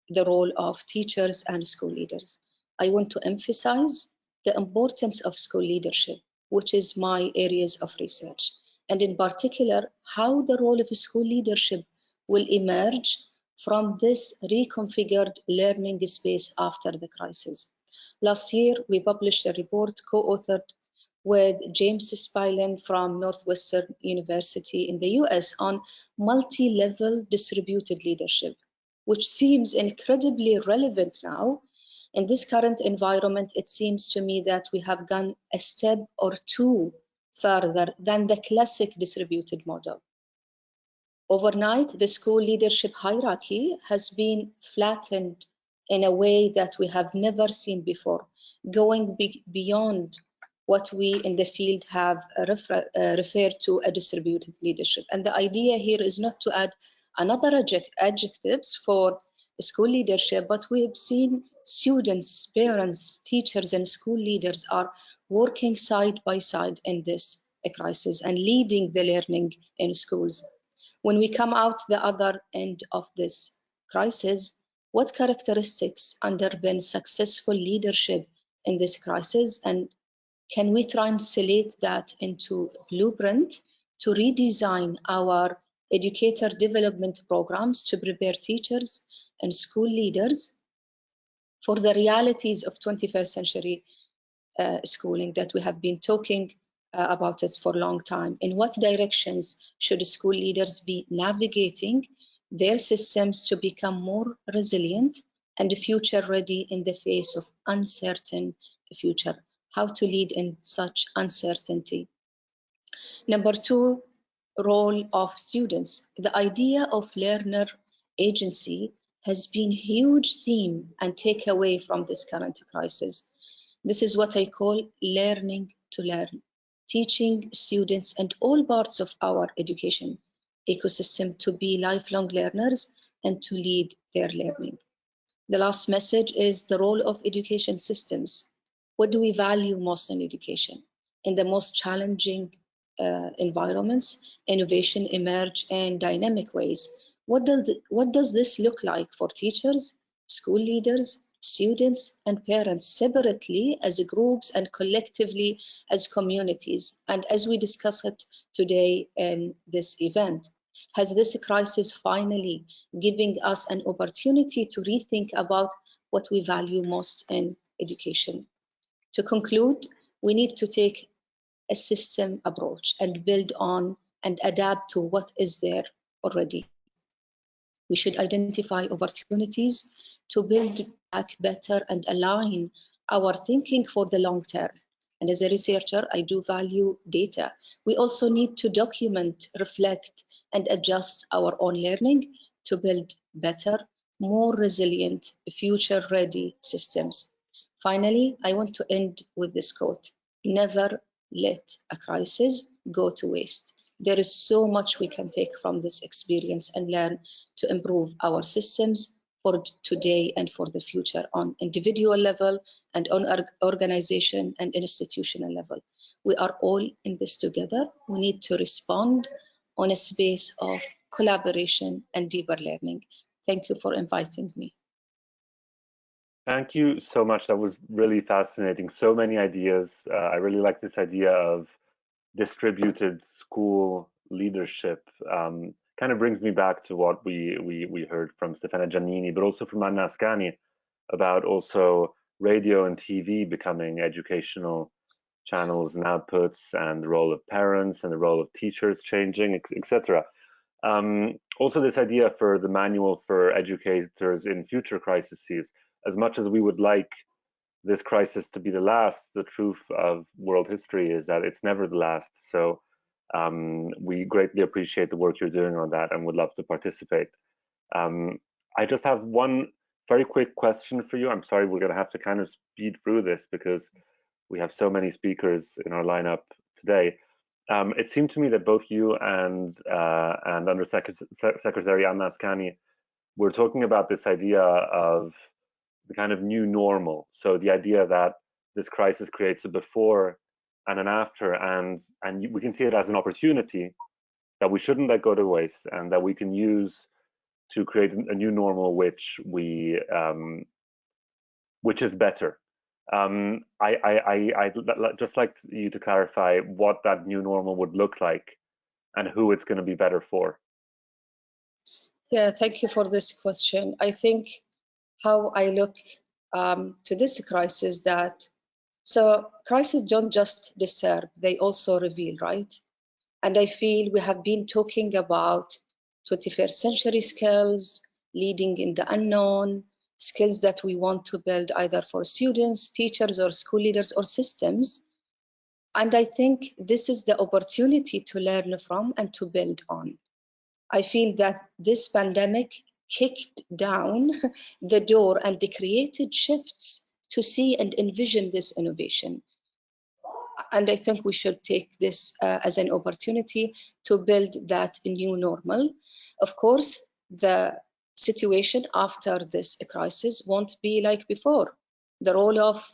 the role of teachers and school leaders. I want to emphasize the importance of school leadership, which is my areas of research, and in particular, how the role of school leadership will emerge from this reconfigured learning space after the crisis. Last year, we published a report co-authored with James Spillane from Northwestern University in the US on multi-level distributed leadership, which seems incredibly relevant now. In this current environment, it seems to me that we have gone a step or 2 further than the classic distributed model. Overnight, the school leadership hierarchy has been flattened in a way that we have never seen before, going beyond what we in the field have referred to a distributed leadership. And the idea here is not to add another adjectives for school leadership, but we have seen students, parents, teachers, and school leaders are working side by side in this crisis and leading the learning in schools. When we come out the other end of this crisis, what characteristics underpin successful leadership in this crisis, and can we translate that into a blueprint to redesign our educator development programs to prepare teachers and school leaders for the realities of 21st century schooling that we have been talking about it for a long time? In what directions should school leaders be navigating their systems to become more resilient and future ready in the face of uncertain future? How to lead in such uncertainty. Number 2, role of students. The idea of learner agency has been a huge theme and takeaway from this current crisis. This is what I call learning to learn, teaching students and all parts of our education ecosystem to be lifelong learners and to lead their learning. The last message is the role of education systems. What do we value most in education? In the most challenging environments, innovation emerge in dynamic ways. What does this look like for teachers, school leaders, students, and parents separately as groups and collectively as communities? And as we discuss it today in this event, has this crisis finally giving us an opportunity to rethink about what we value most in education? To conclude, we need to take a system approach and build on and adapt to what is there already. We should identify opportunities to build back better and align our thinking for the long term. And as a researcher, I do value data. We also need to document, reflect, and adjust our own learning to build better, more resilient, future-ready systems. Finally, I want to end with this quote: never let a crisis go to waste. There is so much we can take from this experience and learn to improve our systems for today and for the future on individual level and on organization and institutional level. We are all in this together. We need to respond on a space of collaboration and deeper learning. Thank you for inviting me. Thank you so much. That was really fascinating. So many ideas. I really like this idea of distributed school leadership. Kind of brings me back to what we heard from Stefania Giannini, but also from Ascani about also radio and TV becoming educational channels and outputs, and the role of parents and the role of teachers changing, etc. Also this idea for the manual for educators in future crises. As much as we would like this crisis to be the last, the truth of world history is that it's never the last. So we greatly appreciate the work you're doing on that and would love to participate. I just have one very quick question for you. I'm sorry, we're going to have to kind of speed through this because we have so many speakers in our lineup today. It seemed to me that both you and Under Secretary Ascani were talking about this idea of the kind of new normal. So the idea that this crisis creates a before and an after, and we can see it as an opportunity that we shouldn't let go to waste, and that we can use to create a new normal which is better. I'd just like you to clarify what that new normal would look like and who it's going to be better for. Yeah, thank you for this question. I think how I look to this crisis, that so crises don't just disturb, they also reveal, right? And I feel we have been talking about 21st century skills, leading in the unknown, skills that we want to build either for students, teachers, or school leaders or systems. And I think this is the opportunity to learn from and to build on. I feel that this pandemic kicked down the door and created shifts to see and envision this innovation. And I think we should take this as an opportunity to build that new normal. Of course, the situation after this crisis won't be like before. The role of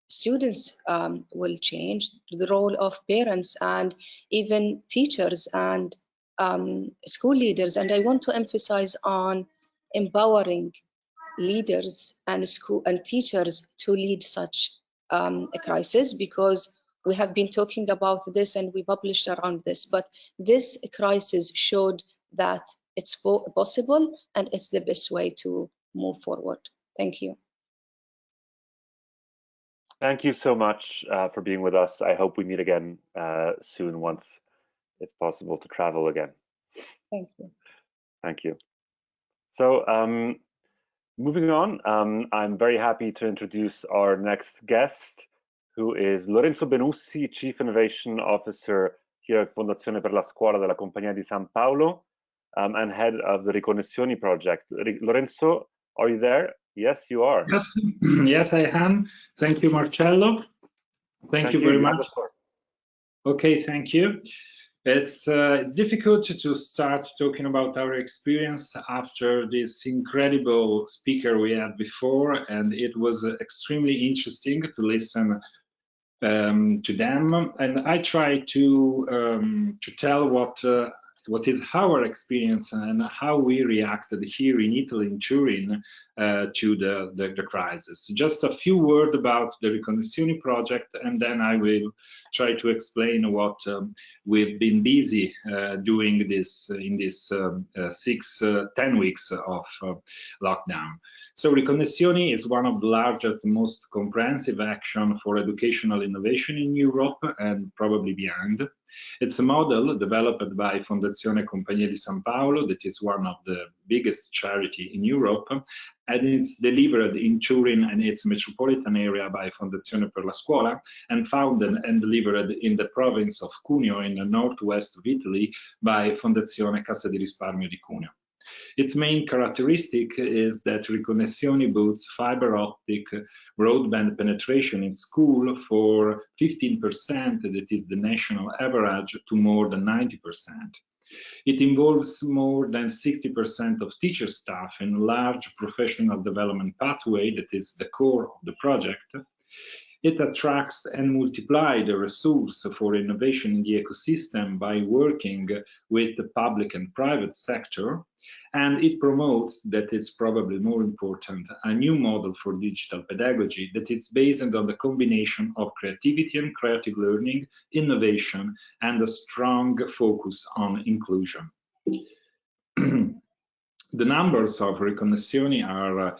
students will change, the role of parents and even teachers and school leaders. And I want to emphasize on empowering leaders and school and teachers to lead such a crisis, because we have been talking about this and we published around this, but this crisis showed that it's possible and it's the best way to move forward. Thank you. Thank you so much for being with us. I hope we meet again soon once it's possible to travel again. Thank you. Thank you. So moving on, I'm very happy to introduce our next guest, who is Lorenzo Benussi, Chief Innovation Officer here at Fondazione per la Scuola della Compagnia di San Paolo, and head of the Riconnessioni project. Lorenzo, are you there? Yes, you are. Yes, yes, I am. Thank you, Marcello. Thank you very much. Okay, thank you. It's difficult to start talking about our experience after this incredible speaker we had before, and it was extremely interesting to listen to them. And I try to tell what is our experience and how we reacted here in Italy, in Turin, to the crisis. Just a few words about the Riconnessioni project, and then I will try to explain what we've been busy doing this in this 10 weeks of lockdown. So Riconnessioni is one of the largest, most comprehensive action for educational innovation in Europe and probably beyond. It's a model developed by Fondazione Compagnia di Paolo, that is one of the biggest charity in Europe, and it's delivered in Turin and its metropolitan area by Fondazione per la Scuola, and founded and delivered in the province of Cuneo in the northwest of Italy by Fondazione Cassa di Risparmio di Cuneo. Its main characteristic is that Riconnessioni boosts fiber optic broadband penetration in school for 15%, that is the national average, to more than 90%. It involves more than 60% of teacher staff in a large professional development pathway that is the core of the project. It attracts and multiplies the resource for innovation in the ecosystem by working with the public and private sector. And it promotes, that is probably more important, a new model for digital pedagogy that is based on the combination of creativity and creative learning, innovation, and a strong focus on inclusion. The numbers of Riconnessioni are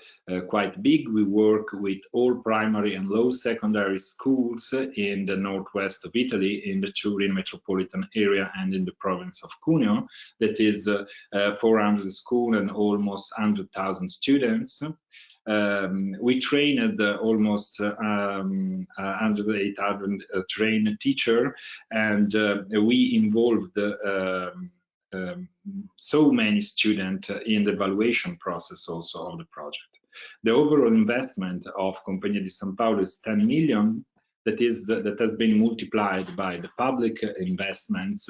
quite big. We work with all primary and low secondary schools in the northwest of Italy, in the Turin metropolitan area and in the province of Cuneo. That is 400 schools and almost 100,000 students. We trained almost 800 trained teachers, and we involved so many students in the evaluation process also of the project. The overall investment of Compagnia di Paolo is 10 million. That has been multiplied by the public investments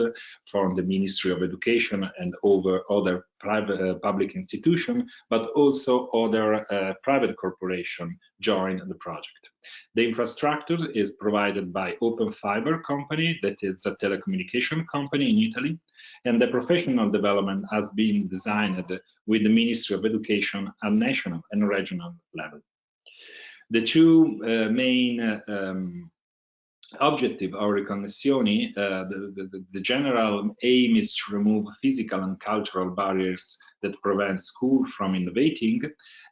from the Ministry of Education and over other private public institutions, but also other private corporations joined the project. The infrastructure is provided by Open Fiber company, that is a telecommunication company in Italy, and the professional development has been designed with the Ministry of Education at national and regional level. The two main objective of Riconnessioni, the general aim is to remove physical and cultural barriers that prevent school from innovating,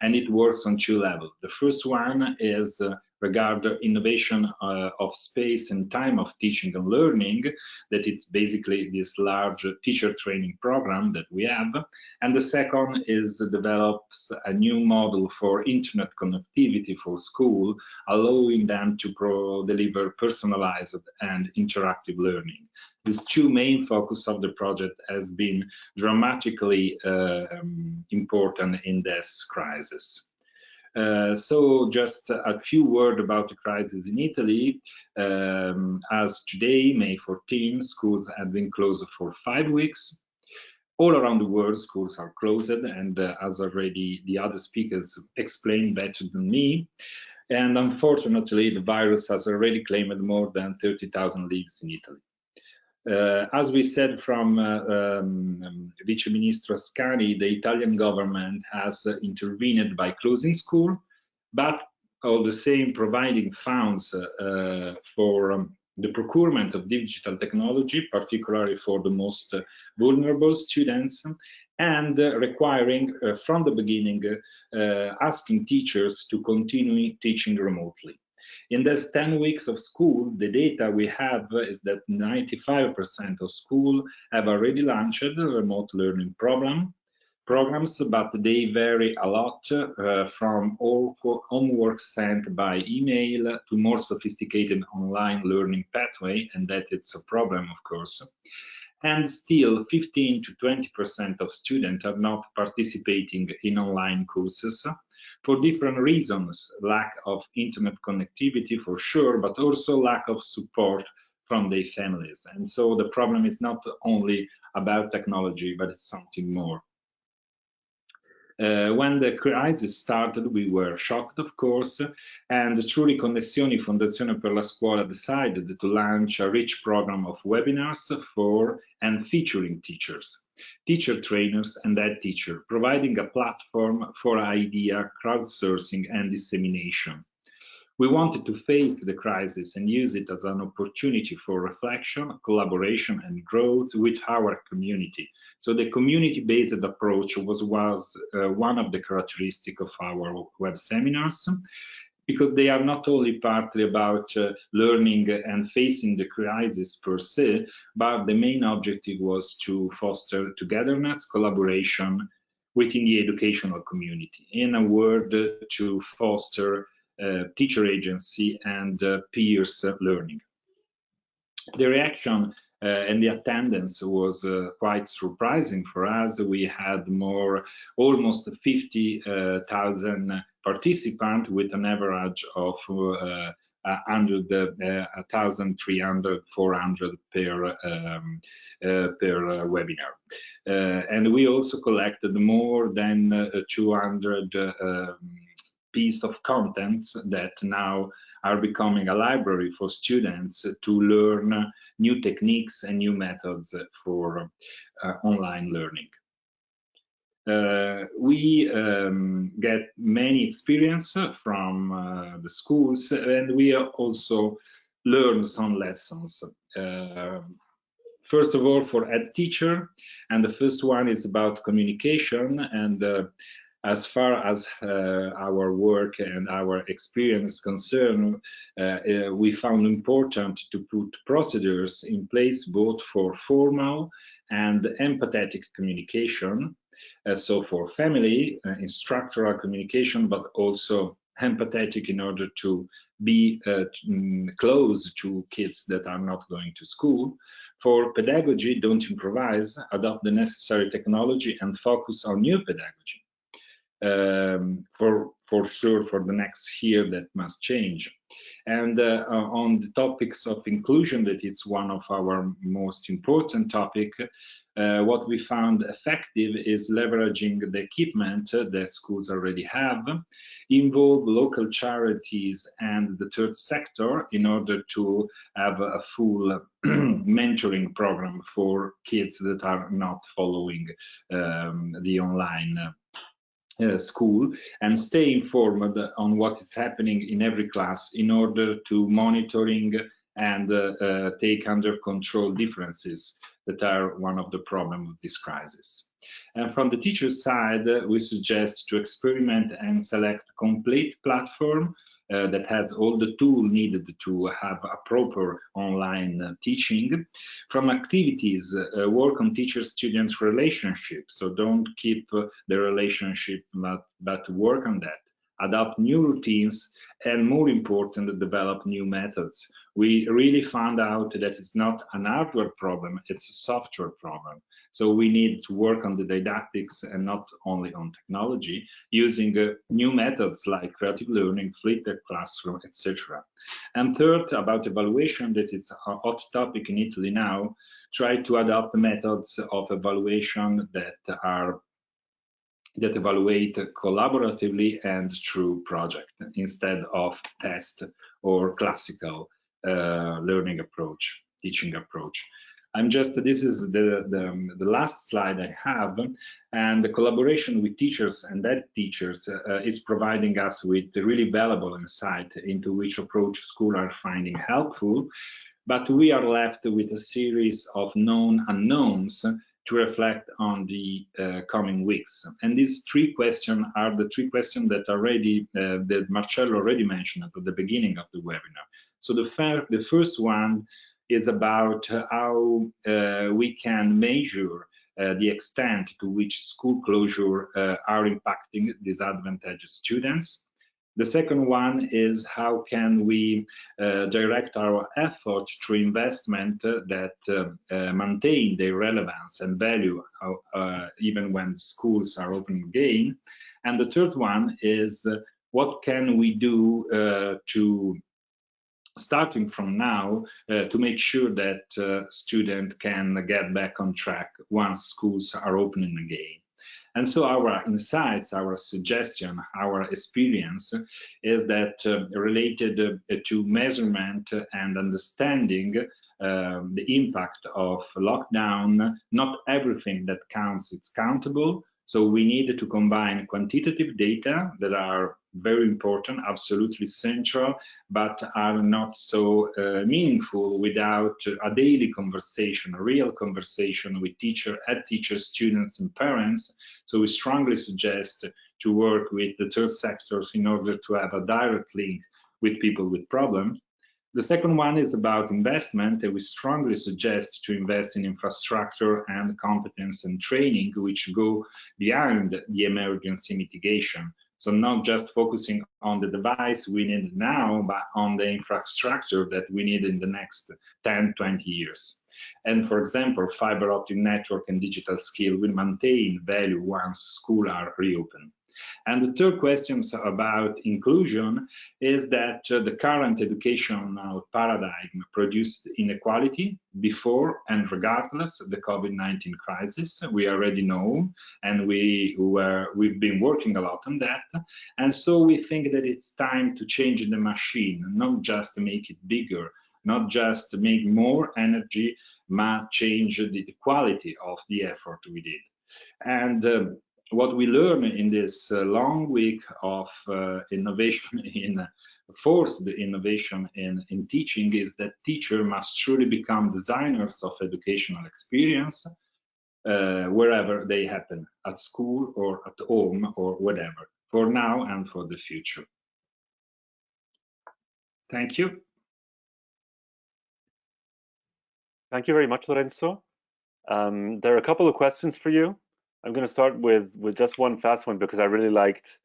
and it works on two levels. The first one is regarding innovation of space and time of teaching and learning, that it's basically this large teacher training program that we have. And the second is develops a new model for internet connectivity for school, allowing them to deliver personalized and interactive learning. These two main focus of the project has been dramatically important in this crisis. So just a few words about the crisis in Italy. As today, May 14, schools have been closed for 5 weeks. All around the world, schools are closed, and as already the other speakers explained better than me. And unfortunately, the virus has already claimed more than 30,000 lives in Italy. As we said from Vice Ministro Ascani, the Italian government has intervened by closing school, but all the same providing funds for the procurement of digital technology, particularly for the most vulnerable students, and requiring from the beginning asking teachers to continue teaching remotely. In these 10 weeks of school, the data we have is that 95% of schools have already launched remote learning programs, but they vary a lot from all homework sent by email to more sophisticated online learning pathway, and that it's a problem, of course. And still 15 to 20% of students are not participating in online courses, for different reasons: lack of internet connectivity for sure, but also lack of support from their families. And so the problem is not only about technology, but it's something more. When the crisis started, we were shocked, of course, and through Riconnessioni, Fondazione per la Scuola decided to launch a rich program of webinars for and featuring teachers, teacher trainers, and head teacher, providing a platform for idea crowdsourcing and dissemination. We wanted to face the crisis and use it as an opportunity for reflection, collaboration, and growth with our community. So the community-based approach was one of the characteristics of our web seminars. because they are not only partly about learning and facing the crisis per se, but the main objective was to foster togetherness, collaboration within the educational community. In a word, to foster teacher agency and peers learning. The reaction and the attendance was quite surprising for us. We had almost 50,000 participants with an average of 1,300, 400 per webinar. And we also collected more than 200 pieces of contents that now are becoming a library for students to learn new techniques and new methods for online learning. We get many experience from the schools, and we also learn some lessons. First of all, for ed teacher, and the first one is about communication. And as far as our work and our experience is concerned, we found important to put procedures in place both for formal and empathetic communication. So for family, instructional communication, but also empathetic in order to be close to kids that are not going to school. For pedagogy, don't improvise, adopt the necessary technology and focus on new pedagogy. For sure, for the next year that must change. And on the topics of inclusion, that it's one of our most important topic, what we found effective is leveraging the equipment that schools already have, involve local charities and the third sector in order to have a full mentoring program for kids that are not following the online school, and stay informed on what is happening in every class in order to monitoring and take under control differences that are one of the problems of this crisis. And from the teacher side, we suggest to experiment and select a complete platform that has all the tools needed to have a proper online teaching. From activities, work on teacher-student relationship. So don't keep the relationship, but work on that. Adopt new routines, and more important, develop new methods. We really found out that it's not an hardware problem, it's a software problem. So we need to work on the didactics and not only on technology, using new methods like creative learning, flipped classroom, etc. And third, about evaluation, that is a hot topic in Italy now, try to adopt methods of evaluation that evaluate collaboratively and through project instead of test or classical learning approach, teaching approach. This is the last slide I have, and the collaboration with teachers and ed teachers is providing us with really valuable insight into which approach schools are finding helpful, but we are left with a series of known unknowns to reflect on the coming weeks. And these three questions are the three questions that that Marcello already mentioned at the beginning of the webinar. So the first one is about how we can measure the extent to which school closure are impacting disadvantaged students. The second one is how can we direct our effort through investment that maintain their relevance and value even when schools are open again. And the third one is what can we do to starting from now to make sure that students can get back on track once schools are opening again. And so our insights, our suggestion, our experience is that related to measurement and understanding the impact of lockdown, not everything that counts is countable. So we need to combine quantitative data that are very important, absolutely central, but are not so meaningful without a daily conversation, a real conversation with head teachers, students, and parents. So we strongly suggest to work with the third sectors in order to have a direct link with people with problems. The second one is about investment, and we strongly suggest to invest in infrastructure and competence and training, which go beyond the emergency mitigation. So not just focusing on the device we need now, but on the infrastructure that we need in the next 10, 20 years. And for example, fiber optic network and digital skill will maintain value once schools are reopened. And the third question about inclusion is that the current educational paradigm produced inequality before and regardless of the COVID-19 crisis. We already know, and we've been working a lot on that. And so we think that it's time to change the machine, not just make it bigger, not just make more energy, but change the quality of the effort we did. And what we learn in this long week of innovation forced innovation in teaching is that teachers must truly become designers of educational experience wherever they happen, at school or at home or whatever, for now and for the future. Thank you. Thank you very much, Lorenzo. There are a couple of questions for you. I'm going to start with just one fast one because I really liked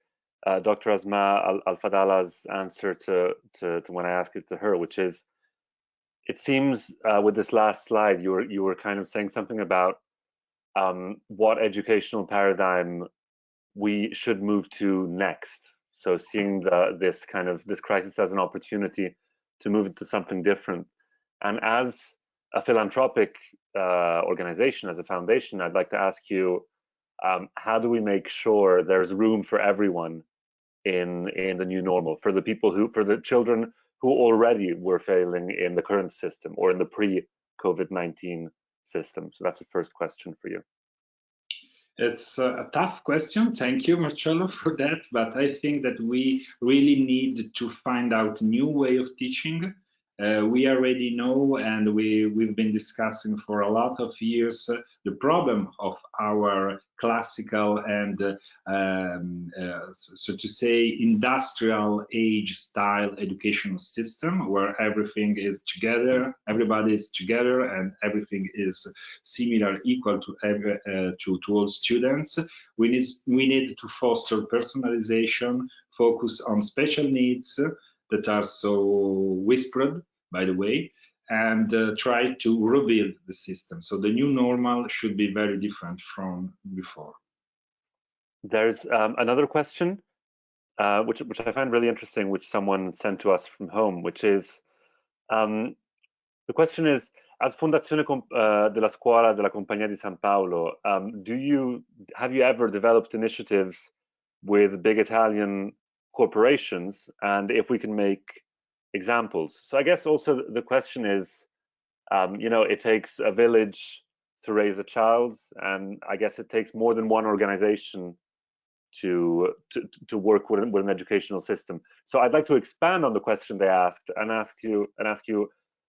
Dr. Asmaa Al-Fadala's answer to when I asked it to her, which is, it seems with this last slide you were kind of saying something about what educational paradigm we should move to next. So seeing this crisis as an opportunity to move into something different. And as a philanthropic organization, as a foundation, I'd like to ask you, how do we make sure there's room for everyone in the new normal, for the children who already were failing in the current system or in the pre-COVID-19 system? So that's the first question for you. It's a tough question. Thank you, Marcello, for that. But I think that we really need to find out a new way of teaching. We already know, and we've been discussing for a lot of years, the problem of our classical and, so to say, industrial age style educational system, where everything is together, everybody is together, and everything is similar, equal to all students. We need to foster personalization, focus on special needs that are so whispered, by the way, and try to rebuild the system. So the new normal should be very different from before. There's another question, which I find really interesting, which someone sent to us from home, which is, the question is, as Fondazione della Scuola, della Compagnia di San Paolo, have you ever developed initiatives with big Italian corporations, and if we can make examples? So I guess also the question is, it takes a village to raise a child, and I guess it takes more than one organization to work with an educational system. So I'd like to expand on the question they asked and ask you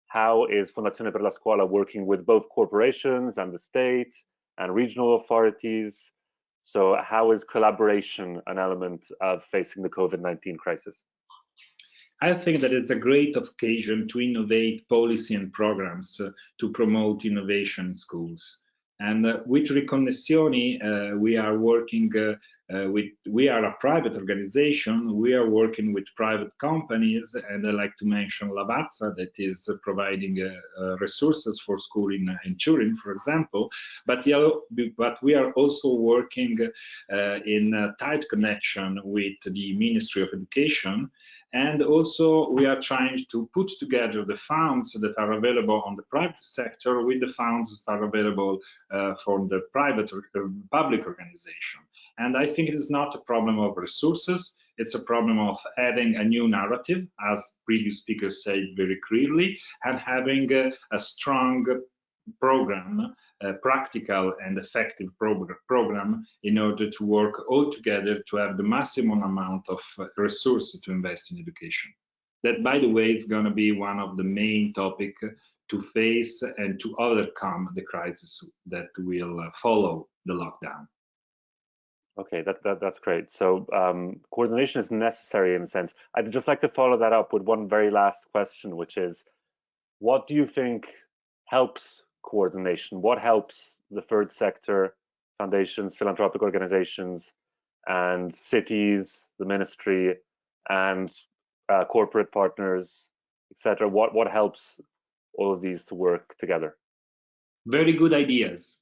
how is Fondazione per la Scuola working with both corporations and the state and regional authorities? So how is collaboration an element of facing the COVID-19 crisis? I think that it's a great occasion to innovate policy and programs to promote innovation in schools. And with Riconnessioni, we are working we are a private organization. We are working with private companies, and I like to mention Lavazza, that is providing resources for school in Turin, for example. But we are also working in tight connection with the Ministry of Education. And also we are trying to put together the funds that are available on the private sector with the funds that are available for the private or public organization. And I think it is not a problem of resources. It's a problem of having a new narrative, as previous speakers said very clearly, and having a strong program practical and effective program in order to work all together to have the maximum amount of resources to invest in education. That, by the way, is going to be one of the main topics to face and to overcome the crisis that will follow the lockdown. Okay, that's great. So coordination is necessary in a sense. I'd just like to follow that up with one very last question, which is, what do you think helps coordination? What helps the third sector, foundations, philanthropic organizations, and cities, the ministry, and corporate partners, etc.? What helps all of these to work together? Very good ideas.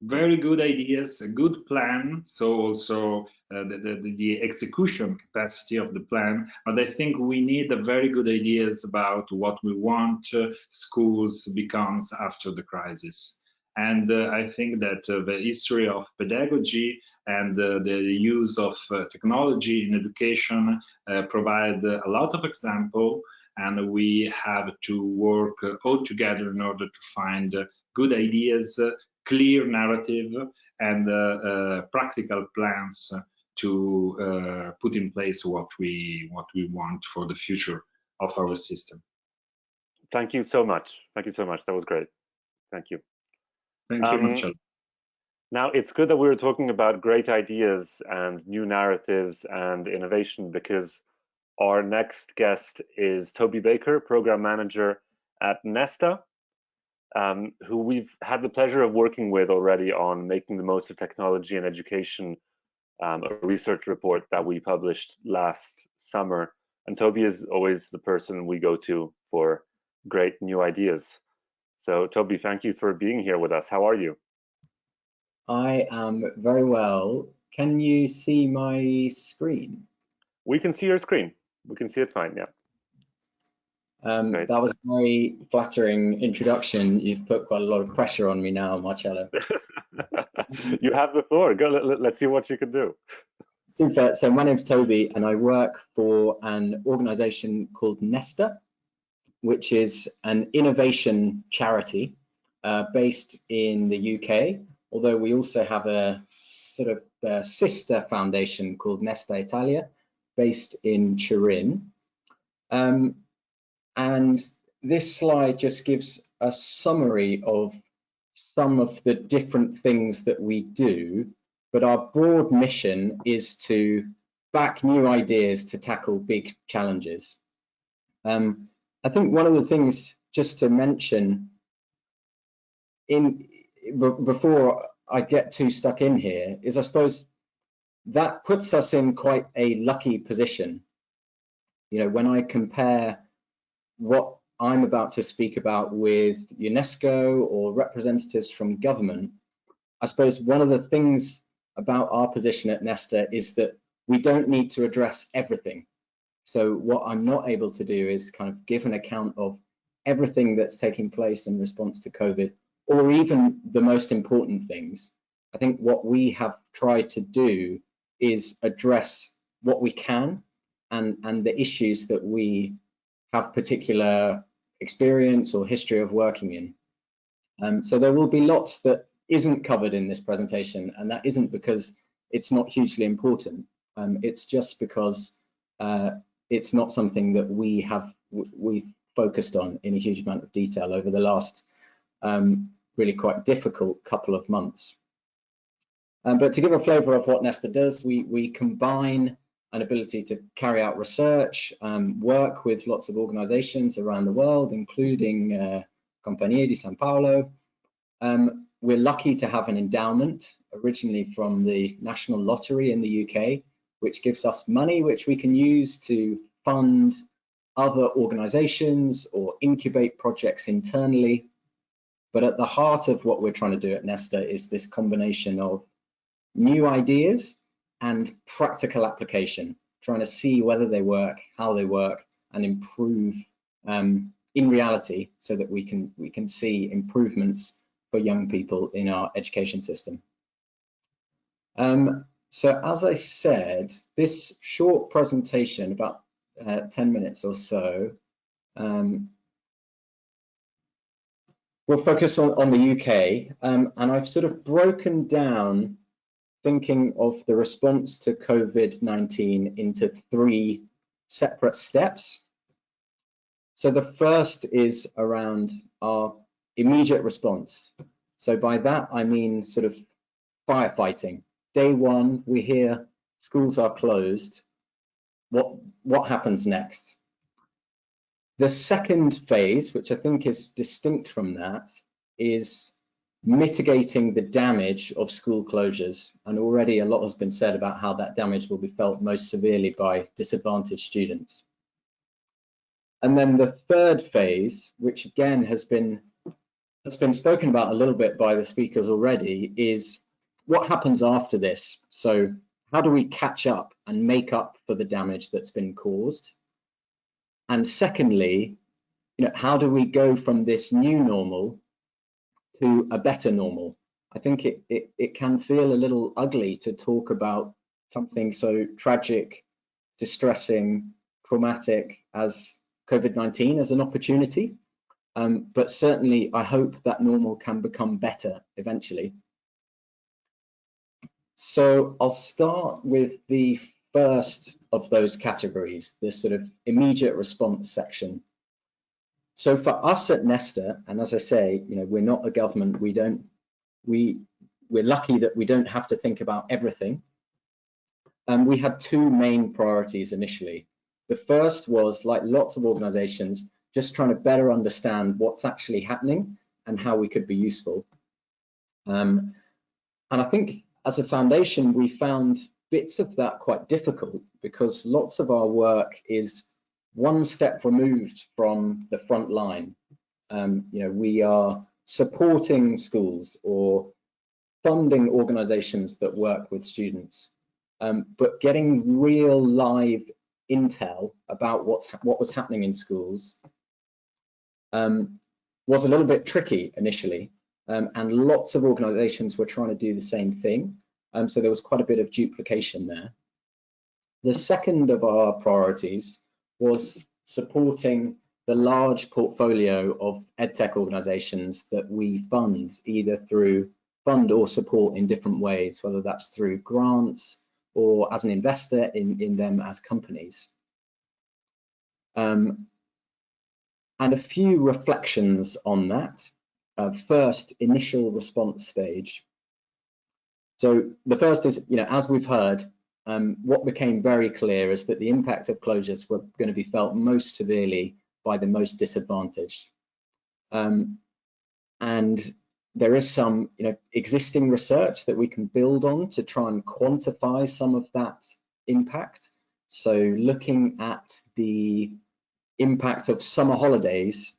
Very good ideas, a good plan, so also the execution capacity of the plan. But I think we need a very good ideas about what we want schools becomes after the crisis. And I think that the history of pedagogy and the use of technology in education provide a lot of example, and we have to work all together in order to find good ideas, clear narrative, and practical plans to put in place what we want for the future of our system. Thank you so much. Thank you so much. That was great. Thank you. Thank you, Marcello. Now, it's good that we were talking about great ideas and new narratives and innovation, because our next guest is Toby Baker, Program Manager at Nesta, who we've had the pleasure of working with already on making the most of technology and education, a research report that we published last summer. And Toby is always the person we go to for great new ideas. So Toby, thank you for being here with us. How are you? I am very well. Can you see my screen? We can see your screen. We can see it fine, yeah. That was a very flattering introduction. You've put quite a lot of pressure on me now, Marcello. You have the floor. Go. Let's see what you can do. Super. So my name's Toby, and I work for an organization called Nesta, which is an innovation charity based in the UK, although we also have a sort of sister foundation called Nesta Italia, based in Turin. And this slide just gives a summary of some of the different things that we do, but our broad mission is to back new ideas to tackle big challenges. I think one of the things just to mention before I get too stuck in here is, I suppose, that puts us in quite a lucky position. You know, when I compare what I'm about to speak about with UNESCO or representatives from government, I suppose one of the things about our position at Nesta is that we don't need to address everything. So what I'm not able to do is kind of give an account of everything that's taking place in response to COVID, or even the most important things. I think what we have tried to do is address what we can and the issues that we have particular experience or history of working in. So there will be lots that isn't covered in this presentation, and that isn't because it's not hugely important. It's just because it's not something that we've focused on in a huge amount of detail over the last really quite difficult couple of months. But to give a flavour of what Nesta does, we combine an ability to carry out research, work with lots of organisations around the world, including Compagnia di San Paolo. We're lucky to have an endowment originally from the National Lottery in the UK, which gives us money which we can use to fund other organisations or incubate projects internally. But at the heart of what we're trying to do at Nesta is this combination of new ideas and practical application, trying to see whether they work, how they work, and improve in reality, so that we can see improvements for young people in our education system. So as I said, this short presentation, about 10 minutes or so, We'll focus on the UK, and I've sort of broken down thinking of the response to COVID-19 into 3 separate steps. So the first is around our immediate response. So by that, I mean sort of firefighting. Day 1, we hear schools are closed. What happens next? The second phase, which I think is distinct from that, is mitigating the damage of school closures. And already a lot has been said about how that damage will be felt most severely by disadvantaged students. And then the third phase, which again has been spoken about a little bit by the speakers already, is what happens after this. So how do we catch up and make up for the damage that's been caused? And secondly, how do we go from this new normal to a better normal? I think it can feel a little ugly to talk about something so tragic, distressing, traumatic as COVID-19 as an opportunity. But certainly I hope that normal can become better eventually. So I'll start with the first of those categories, this sort of immediate response section. So for us at Nesta, and as I say, we're not a government, we're lucky that we don't have to think about everything. We had 2 main priorities initially. The first was, like lots of organizations, just trying to better understand what's actually happening and how we could be useful. And I think as a foundation, we found bits of that quite difficult because lots of our work is one step removed from the front line. We are supporting schools or funding organizations that work with students, but getting real live intel about what was happening in schools was a little bit tricky initially, and lots of organizations were trying to do the same thing, so there was quite a bit of duplication there. The second of our priorities was supporting the large portfolio of EdTech organizations that we fund, either through fund or support in different ways, whether that's through grants or as an investor in them as companies. And a few reflections on that. First, initial response stage. So the first is, as we've heard, what became very clear is that the impact of closures were going to be felt most severely by the most disadvantaged. And there is some existing research that we can build on to try and quantify some of that impact. So looking at the impact of summer holidays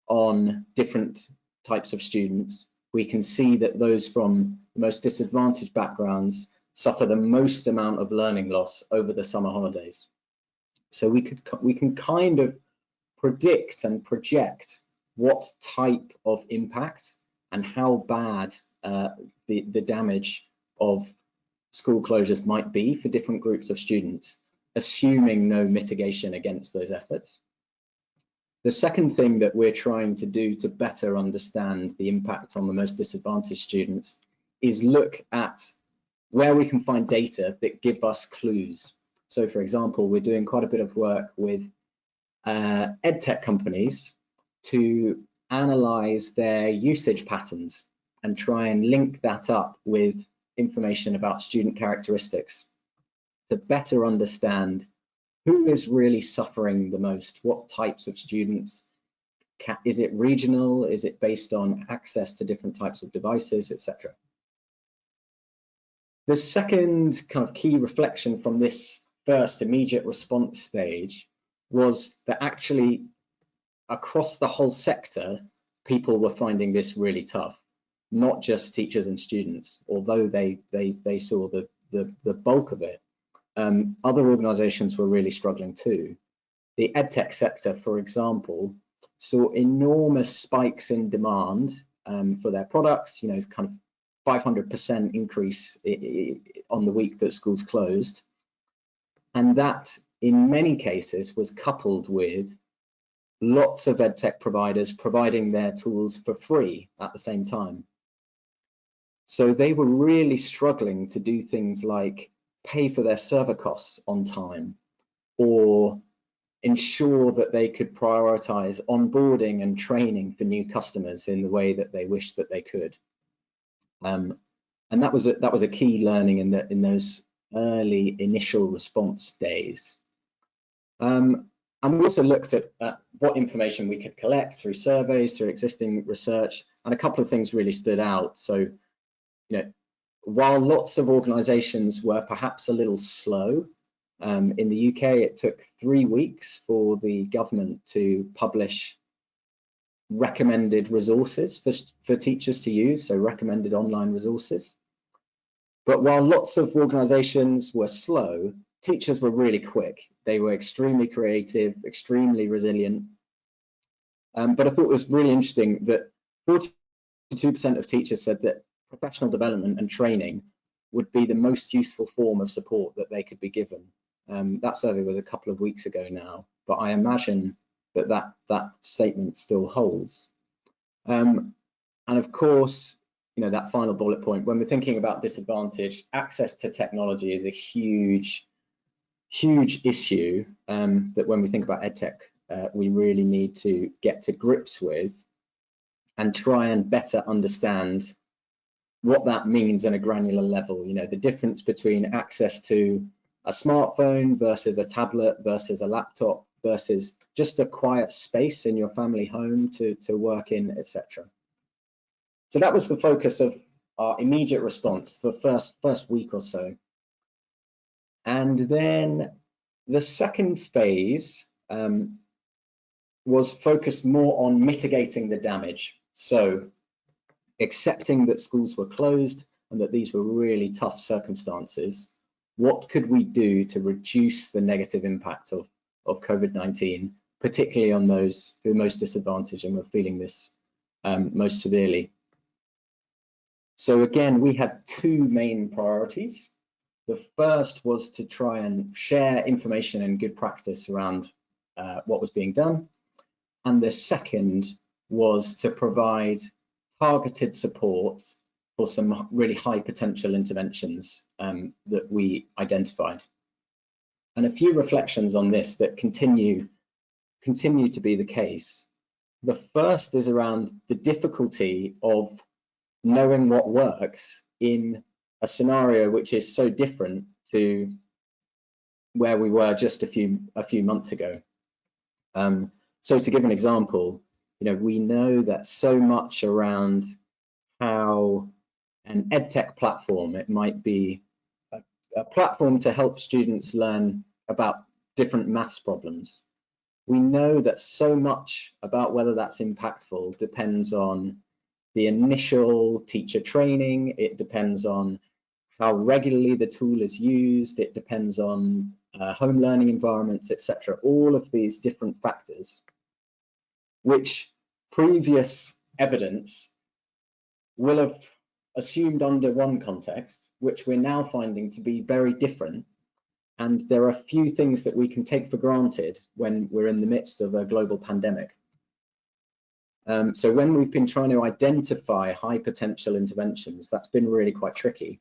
on different types of students, we can see that those from the most disadvantaged backgrounds suffer the most amount of learning loss over the summer holidays. So we can kind of predict and project what type of impact and how bad the damage of school closures might be for different groups of students, assuming no mitigation against those efforts. The second thing that we're trying to do to better understand the impact on the most disadvantaged students is look at where we can find data that give us clues. So for example, we're doing quite a bit of work with EdTech companies to analyze their usage patterns and try and link that up with information about student characteristics to better understand who is really suffering the most, what types of students, is it regional, is it based on access to different types of devices, etc. The second kind of key reflection from this first immediate response stage was that actually across the whole sector, people were finding this really tough, not just teachers and students, although they saw the bulk of it. Other organizations were really struggling too. The EdTech sector, for example, saw enormous spikes in demand for their products, kind of 500% increase on the week that schools closed. And that, in many cases, was coupled with lots of EdTech providers providing their tools for free at the same time. So they were really struggling to do things like pay for their server costs on time, or ensure that they could prioritize onboarding and training for new customers in the way that they wished that they could. And that was a key learning in those early initial response days. And we also looked at what information we could collect through surveys, through existing research, and a couple of things really stood out. So, you know, while lots of organizations were perhaps a little slow, in the UK, it took 3 weeks for the government to publish recommended resources for teachers to use, so recommended online resources. But while lots of organizations were slow, teachers were really quick. They were extremely creative, extremely resilient. But I thought it was really interesting that 42% of teachers said that professional development and training would be the most useful form of support that they could be given. That survey was a couple of weeks ago now, but I imagine that statement still holds. And of course, you know, that final bullet point, when we're thinking about disadvantage, access to technology is a huge issue that when we think about EdTech, we really need to get to grips with and try and better understand what that means on a granular level. You know, the difference between access to a smartphone versus a tablet versus a laptop versus just a quiet space in your family home to work in, etc. So that was the focus of our immediate response the first week or so. And then the second phase was focused more on mitigating the damage. So accepting that schools were closed and that these were really tough circumstances, what could we do to reduce the negative impact of COVID-19, particularly on those who are most disadvantaged and were feeling this most severely? So again, we had two main priorities. The first was to try and share information and good practice around what was being done. And the second was to provide targeted support for some really high potential interventions that we identified. And a few reflections on this that continue to be the case. The first is around the difficulty of knowing what works in a scenario which is so different to where we were just a few months ago. So to give an example, you know, we know that so much around how an EdTech platform, it might be a platform to help students learn about different maths problems. We know that so much about whether that's impactful depends on the initial teacher training, it depends on how regularly the tool is used, it depends on home learning environments, etc. All of these different factors, which previous evidence will have assumed under one context, which we're now finding to be very different. And there are a few things that we can take for granted when we're in the midst of a global pandemic. So when we've been trying to identify high potential interventions, that's been really quite tricky.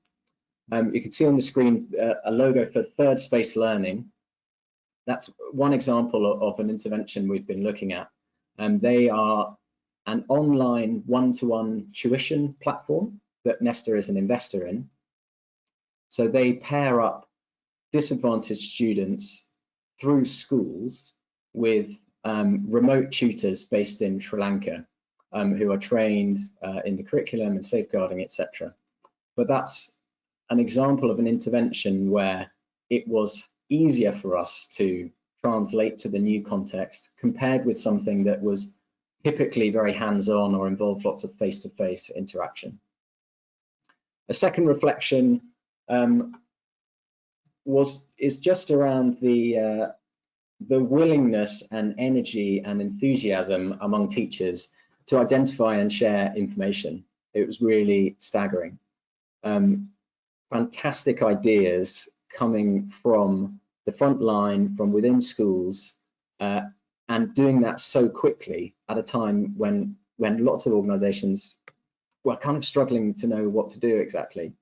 You can see on the screen a logo for Third Space Learning. That's one example of an intervention we've been looking at. They are an online one-to-one tuition platform that Nesta is an investor in. So they pair up disadvantaged students through schools with remote tutors based in Sri Lanka who are trained in the curriculum and safeguarding, etc. But that's an example of an intervention where it was easier for us to translate to the new context compared with something that was typically very hands-on or involved lots of face-to-face interaction. A second reflection is just around the willingness and energy and enthusiasm among teachers to identify and share information. It was really staggering. Fantastic ideas coming from the front line, from within schools, and doing that so quickly at a time when lots of organizations were kind of struggling to know what to do exactly.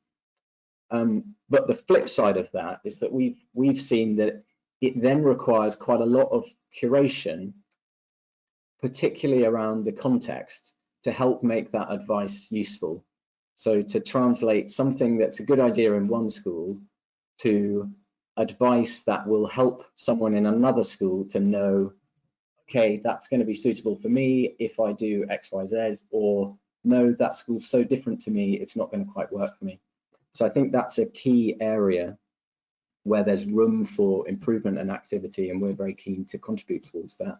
But the flip side of that is that we've seen that it then requires quite a lot of curation, particularly around the context, to help make that advice useful. So to translate something that's a good idea in one school to advice that will help someone in another school to know, okay, that's going to be suitable for me if I do X, Y, Z, or no, that school's so different to me, it's not going to quite work for me. So I think that's a key area where there's room for improvement and activity, and we're very keen to contribute towards that.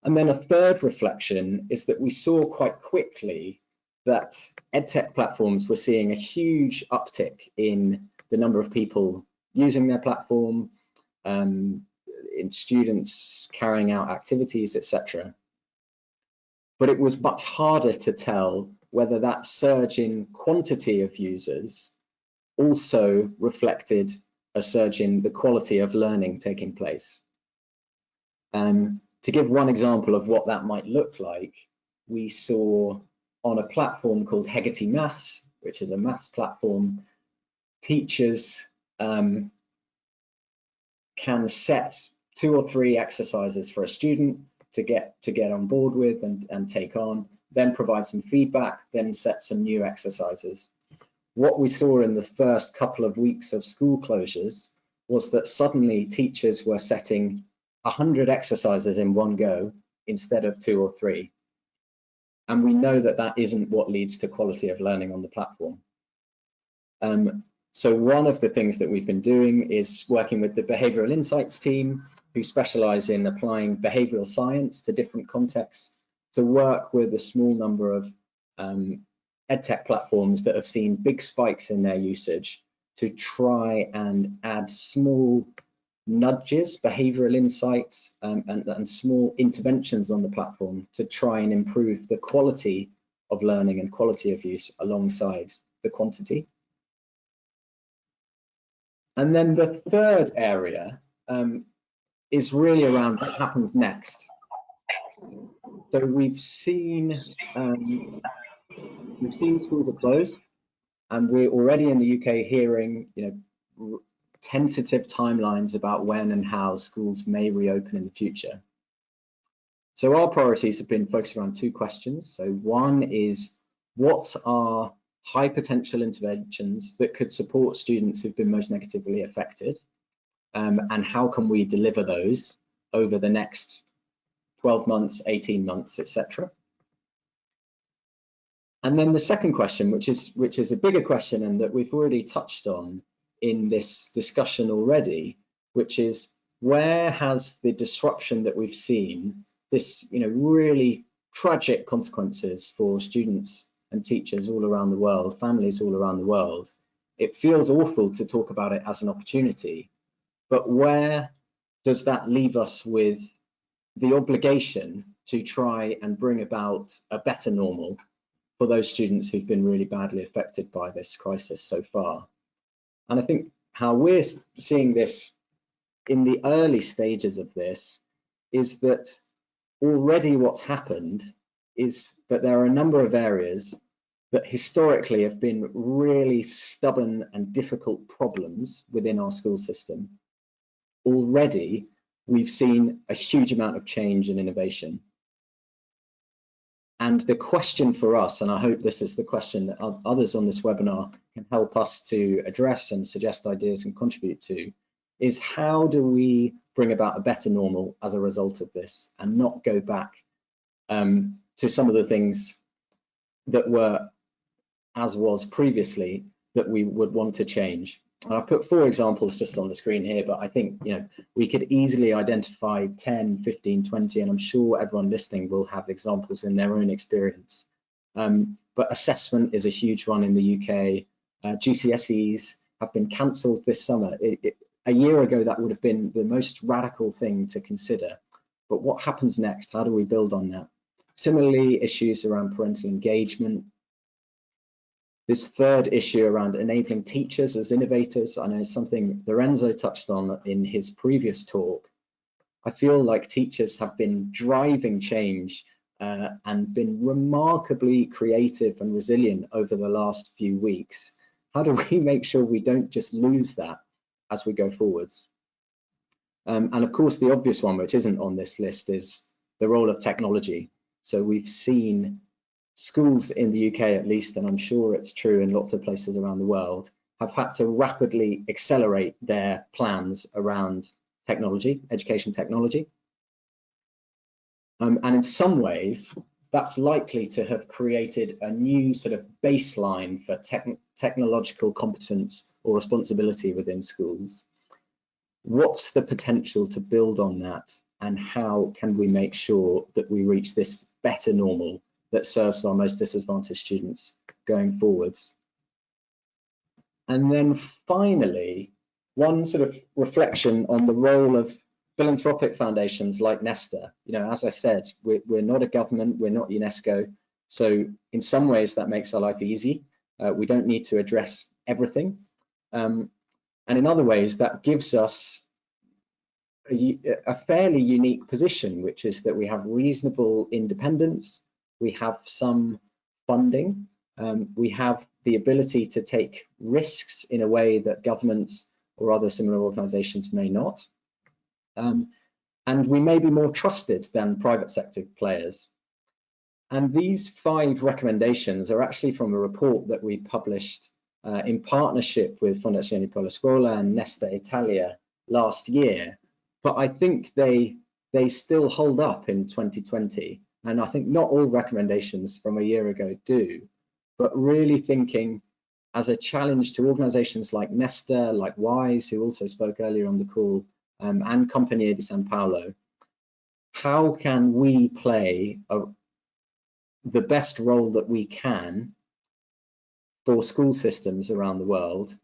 And then a third reflection is that we saw quite quickly that EdTech platforms were seeing a huge uptick in the number of people using their platform, in students carrying out activities, etc. But it was much harder to tell whether that surge in quantity of users also reflected a surge in the quality of learning taking place. To give one example of what that might look like, we saw on a platform called Hegarty Maths, which is a maths platform, teachers can set 2 or 3 exercises for a student to get on board with and take on, then provide some feedback, then set some new exercises. What we saw in the first couple of weeks of school closures was that suddenly teachers were setting 100 exercises in one go instead of 2 or 3. And we know that that isn't what leads to quality of learning on the platform. So one of the things that we've been doing is working with the behavioral insights team, who specialize in applying behavioral science to different contexts, to work with a small number of EdTech platforms that have seen big spikes in their usage, to try and add small nudges, behavioral insights, and small interventions on the platform to try and improve the quality of learning and quality of use alongside the quantity. And then the third area is really around what happens next. So we've seen schools are closed, and we're already in the UK hearing, tentative timelines about when and how schools may reopen in the future. So our priorities have been focused around 2 questions. So one is, what are high potential interventions that could support students who've been most negatively affected, and how can we deliver those over the next 12 months, 18 months, etc. And then the second question, which is a bigger question and that we've already touched on in this discussion already, which is, where has the disruption that we've seen, this really tragic consequences for students and teachers all around the world, families all around the world, it feels awful to talk about it as an opportunity, but where does that leave us with the obligation to try and bring about a better normal for those students who've been really badly affected by this crisis so far? And I think how we're seeing this in the early stages of this is that already what's happened is that there are a number of areas that historically have been really stubborn and difficult problems within our school system. Already, we've seen a huge amount of change and innovation. And the question for us, and I hope this is the question that others on this webinar can help us to address and suggest ideas and contribute to, is how do we bring about a better normal as a result of this, and not go back to some of the things that were as was previously that we would want to change. And I've put 4 examples just on the screen here, but I think we could easily identify 10, 15, 20, and I'm sure everyone listening will have examples in their own experience. But assessment is a huge one in the UK. GCSEs have been cancelled this summer. A year ago, that would have been the most radical thing to consider. But what happens next? How do we build on that? Similarly, issues around parental engagement. This third issue around enabling teachers as innovators, I know is something Lorenzo touched on in his previous talk. I feel like teachers have been driving change and been remarkably creative and resilient over the last few weeks. How do we make sure we don't just lose that as we go forwards? And of course, the obvious one, which isn't on this list, is the role of technology. So we've seen schools in the UK, at least, and I'm sure it's true in lots of places around the world, have had to rapidly accelerate their plans around technology, education technology. And in some ways, that's likely to have created a new sort of baseline for technological competence or responsibility within schools. What's the potential to build on that, and how can we make sure that we reach this better normal that serves our most disadvantaged students going forwards? And then finally, one sort of reflection on the role of philanthropic foundations like Nesta. You know, as I said, we're not a government, we're not UNESCO, so in some ways that makes our life easy. We don't need to address everything. And in other ways, that gives us a fairly unique position, which is that we have reasonable independence, we have some funding, we have the ability to take risks in a way that governments or other similar organizations may not. And we may be more trusted than private sector players. And these 5 recommendations are actually from a report that we published in partnership with Fondazione per la Scuola and Nesta Italia last year. But I think they still hold up in 2020. And I think not all recommendations from a year ago do, but really thinking as a challenge to organizations like Nesta, like WISE, who also spoke earlier on the call, and Compagnia di San Paolo, how can we play the best role that we can for school systems around the world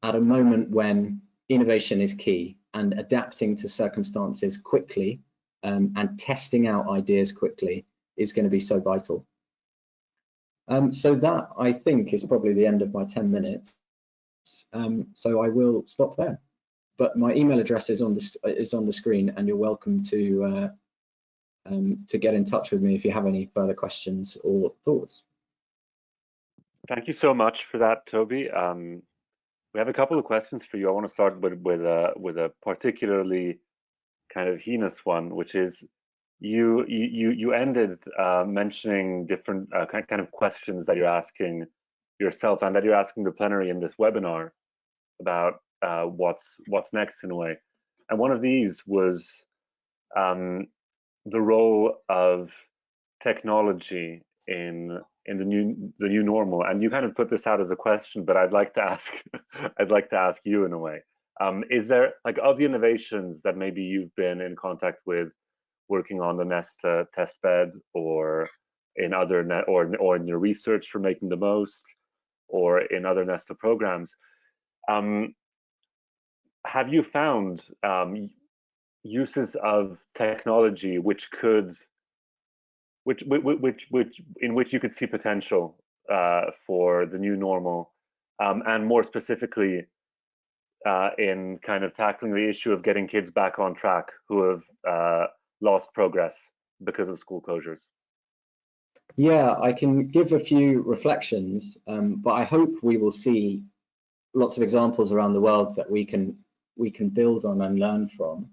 at a moment when innovation is key, and adapting to circumstances quickly and testing out ideas quickly is going to be so vital. So that, I think, is probably the end of my 10 minutes. So I will stop there. But my email address is on the screen, and you're welcome to get in touch with me if you have any further questions or thoughts. Thank you so much for that, Toby. We have a couple of questions for you. I want to start with a particularly kind of heinous one, which is you ended mentioning different kind of questions that you're asking yourself and that you're asking the plenary in this webinar about what's next in a way. And one of these was the role of technology in the new normal. And you kind of put this out as a question, but I'd like to ask you in a way. Is there, like, of the innovations that maybe you've been in contact with, working on the Nesta testbed, or in other or in your research for making the most, or in other Nesta programs, have you found uses of technology in which you could see potential for the new normal, and more specifically in kind of tackling the issue of getting kids back on track who have lost progress because of school closures? Yeah, I can give a few reflections, but I hope we will see lots of examples around the world that we can build on and learn from.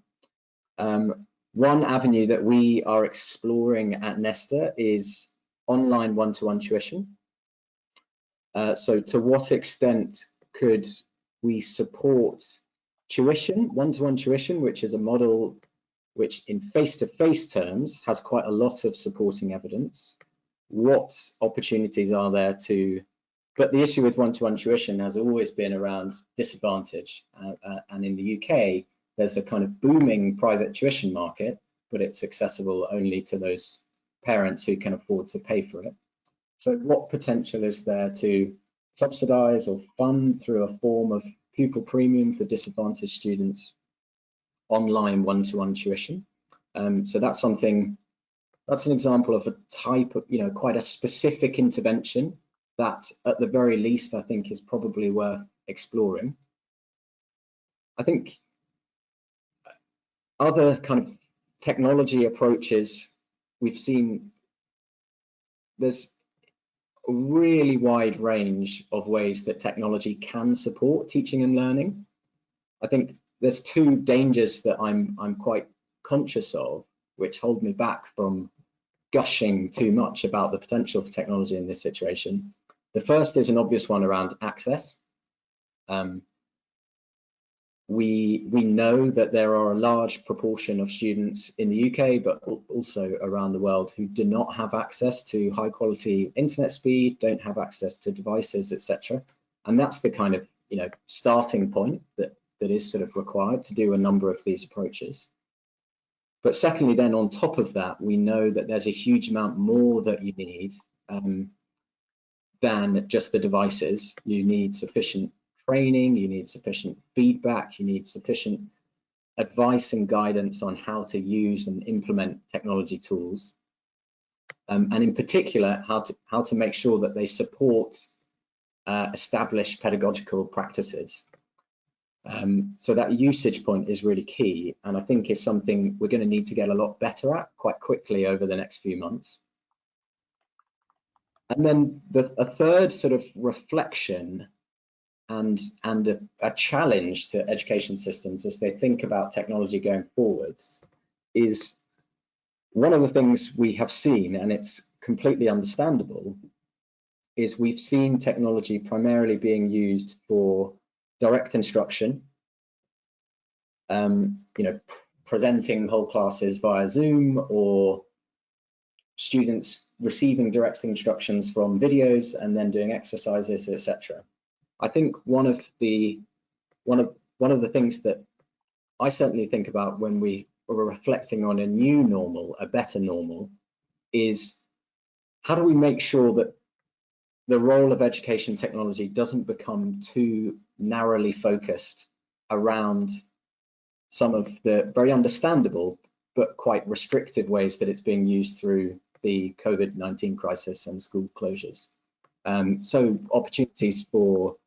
One avenue that we are exploring at Nesta is online one-to-one tuition. So to what extent could we support tuition, one-to-one tuition, which is a model which in face-to-face terms has quite a lot of supporting evidence? What opportunities are there to, but the issue with one-to-one tuition has always been around disadvantage, and in the UK there's a kind of booming private tuition market, but it's accessible only to those parents who can afford to pay for it. So what potential is there to subsidize or fund through a form of pupil premium for disadvantaged students online one-to-one tuition? So that's something, that's an example of a type of, quite a specific intervention that at the very least I think is probably worth exploring. I think other kind of technology approaches, we've seen there's a really wide range of ways that technology can support teaching and learning. I think there's two dangers that I'm quite conscious of, which hold me back from gushing too much about the potential for technology in this situation. The first is an obvious one around access. We know that there are a large proportion of students in the UK, but also around the world, who do not have access to high quality internet speed, don't have access to devices, etc. And that's the kind of, you know, starting point that is sort of required to do a number of these approaches. But secondly, then on top of that, we know that there's a huge amount more that you need than just the devices. You need sufficient training, you need sufficient feedback, you need sufficient advice and guidance on how to use and implement technology tools, and in particular how to make sure that they support established pedagogical practices. So that usage point is really key, and I think is something we're going to need to get a lot better at quite quickly over the next few months. And then a third sort of reflection and a challenge to education systems as they think about technology going forwards is, one of the things we have seen, and it's completely understandable, is we've seen technology primarily being used for direct instruction, you know, presenting whole classes via Zoom, or students receiving direct instructions from videos and then doing exercises, etc. I think one of the things that I certainly think about when we are reflecting on a new normal, a better normal, is how do we make sure that the role of education technology doesn't become too narrowly focused around some of the very understandable but quite restrictive ways that it's being used through the COVID-19 crisis and school closures. So opportunities for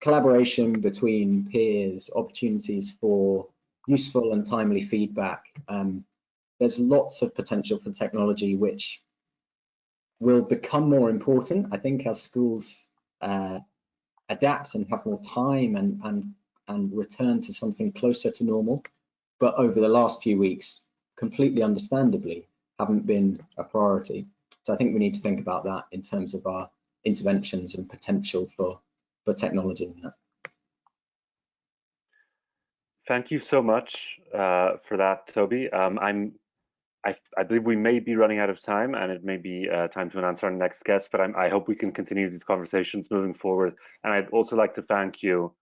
collaboration between peers, opportunities for useful and timely feedback. There's lots of potential for technology which will become more important, I think, as schools adapt and have more time and return to something closer to normal. But over the last few weeks, completely understandably, haven't been a priority. So I think we need to think about that in terms of our interventions and potential for technology in that. Thank you so much for that, Toby. I believe we may be running out of time, and it may be time to announce our next guest, but I hope we can continue these conversations moving forward. And I'd also like to thank you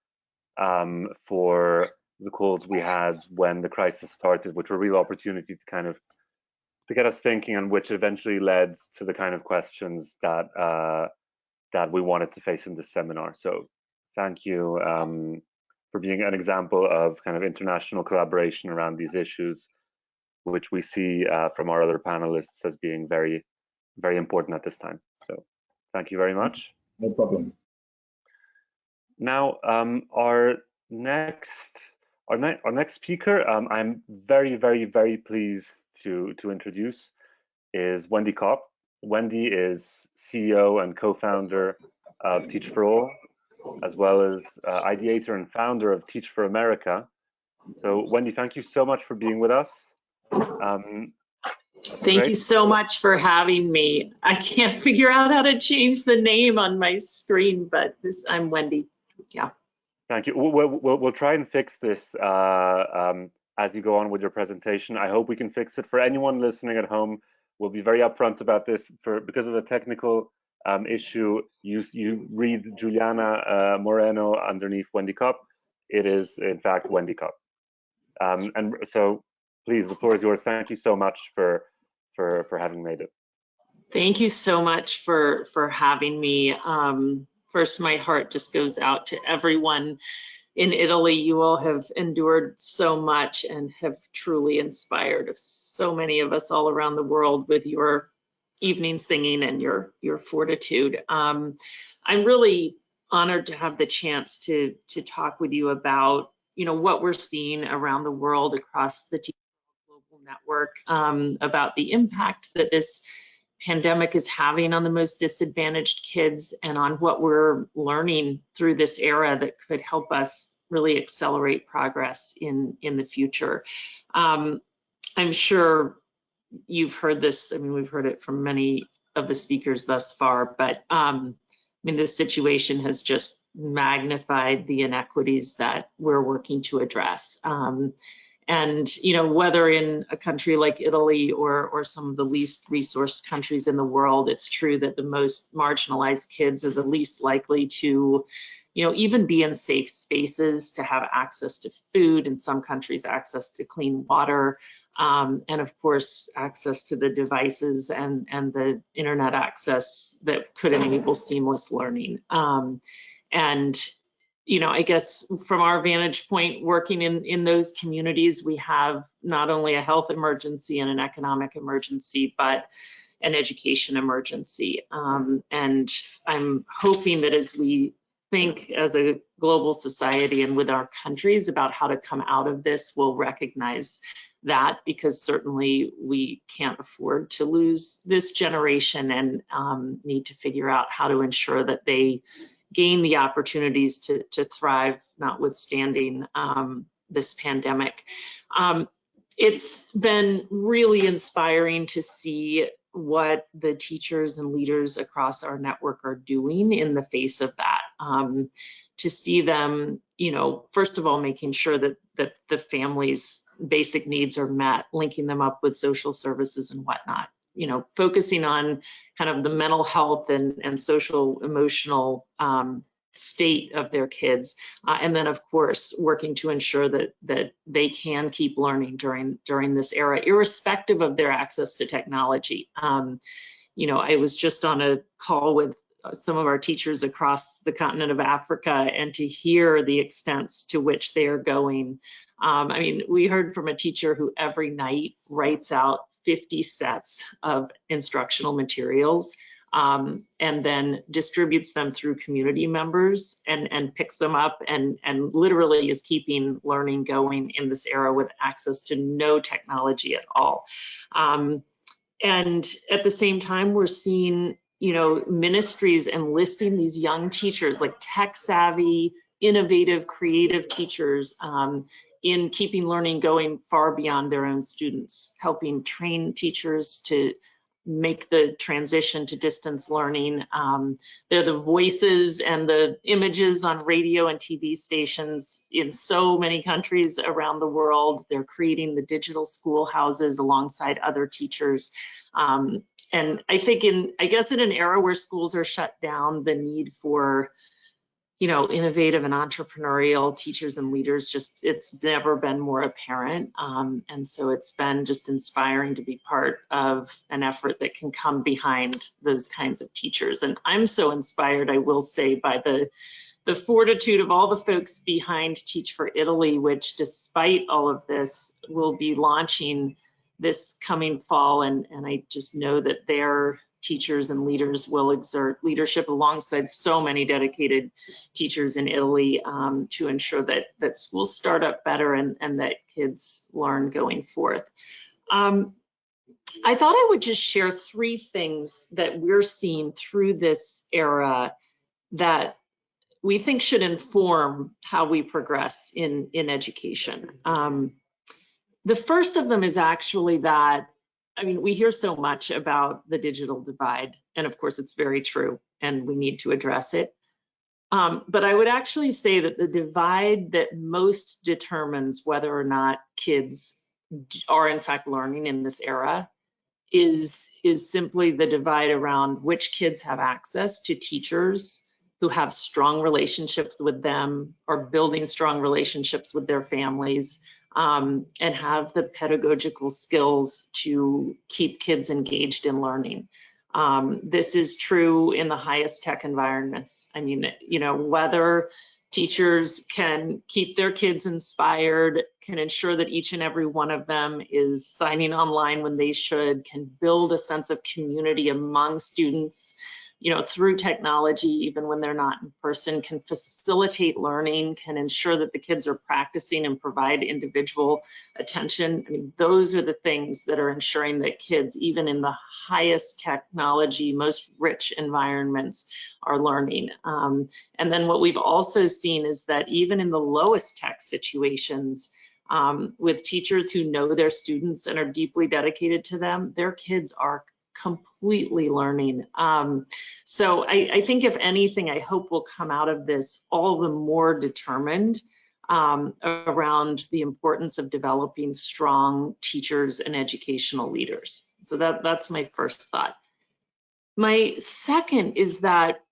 for the calls we had when the crisis started, which were a real opportunity to kind of to get us thinking, and which eventually led to the kind of questions that that we wanted to face in this seminar. So thank you for being an example of kind of international collaboration around these issues, which we see from our other panelists as being very, very important at this time. So thank you very much. No problem. Now, our next speaker, I'm very, very, very pleased to introduce is Wendy Kopp. Wendy is CEO and co-founder of Teach for All, as well as ideator and founder of Teach for America. So Wendy, thank you so much for being with us. Thank you so much for having me. I can't figure out how to change the name on my screen, but I'm Wendy. Yeah. Thank you. We'll try and fix this as you go on with your presentation. I hope we can fix it. For anyone listening at home, we'll be very upfront about this. Because of a technical issue, you read Juliana Moreno underneath Wendy Kopp. It is in fact Wendy Kopp. And so please, the floor is yours. Thank you so much for having made it. Thank you so much for having me. First, my heart just goes out to everyone in Italy. You all have endured so much and have truly inspired so many of us all around the world with your evening singing and your fortitude. I'm really honored to have the chance to talk with you about, you know, what we're seeing around the world across the global network about the impact that this pandemic is having on the most disadvantaged kids and on what we're learning through this era that could help us really accelerate progress in the future. I'm sure you've heard this. I mean, we've heard it from many of the speakers thus far, but I mean, this situation has just magnified the inequities that we're working to address. And, you know, whether in a country like Italy or some of the least resourced countries in the world, it's true that the most marginalized kids are the least likely to, you know, even be in safe spaces, to have access to food, in some countries access to clean water, and of course access to the devices and the internet access that could enable seamless learning. And you know, I guess from our vantage point, working in those communities, we have not only a health emergency and an economic emergency, but an education emergency. And I'm hoping that as we think as a global society and with our countries about how to come out of this, we'll recognize that, because certainly we can't afford to lose this generation, and need to figure out how to ensure that they gain the opportunities to thrive, notwithstanding this pandemic. It's been really inspiring to see what the teachers and leaders across our network are doing in the face of that. To see them, you know, first of all, making sure that the family's basic needs are met, linking them up with social services and whatnot. You know, focusing on kind of the mental health and social emotional state of their kids, and then of course working to ensure that they can keep learning during this era, irrespective of their access to technology. You know, I was just on a call with some of our teachers across the continent of Africa, and to hear the extents to which they are going. I mean, we heard from a teacher who every night writes out 50 sets of instructional materials, and then distributes them through community members and picks them up and literally is keeping learning going in this era with access to no technology at all. And at the same time, we're seeing, you know, ministries enlisting these young teachers, like tech savvy, innovative, creative teachers, in keeping learning going far beyond their own students, helping train teachers to make the transition to distance learning. They're the voices and the images on radio and TV stations in so many countries around the world. They're creating the digital schoolhouses alongside other teachers. And I think I guess in an era where schools are shut down, the need for, you know, innovative and entrepreneurial teachers and leaders, it's never been more apparent. And so it's been just inspiring to be part of an effort that can come behind those kinds of teachers. And I'm so inspired, I will say, by the fortitude of all the folks behind Teach for Italy, which despite all of this will be launching this coming fall. And I just know that their teachers and leaders will exert leadership alongside so many dedicated teachers in Italy, to ensure that schools start up better and that kids learn going forth. I thought I would just share 3 things that we're seeing through this era that we think should inform how we progress in education. The first of them is actually that, I mean, we hear so much about the digital divide, and of course it's very true, and we need to address it. But I would actually say that the divide that most determines whether or not kids are in fact learning in this era is simply the divide around which kids have access to teachers who have strong relationships with them, or building strong relationships with their families, and have the pedagogical skills to keep kids engaged in learning. This is true in the highest tech environments. I mean, you know, whether teachers can keep their kids inspired, can ensure that each and every one of them is signing online when they should, can build a sense of community among students through technology, even when they're not in person, can facilitate learning, can ensure that the kids are practicing and provide individual attention. I mean, those are the things that are ensuring that kids, even in the highest technology, most rich environments, are learning. And then what we've also seen is that even in the lowest tech situations, with teachers who know their students and are deeply dedicated to them, their kids are completely learning. So I think if anything, I hope we'll come out of this all the more determined around the importance of developing strong teachers and educational leaders. So that's my first thought. My second is that,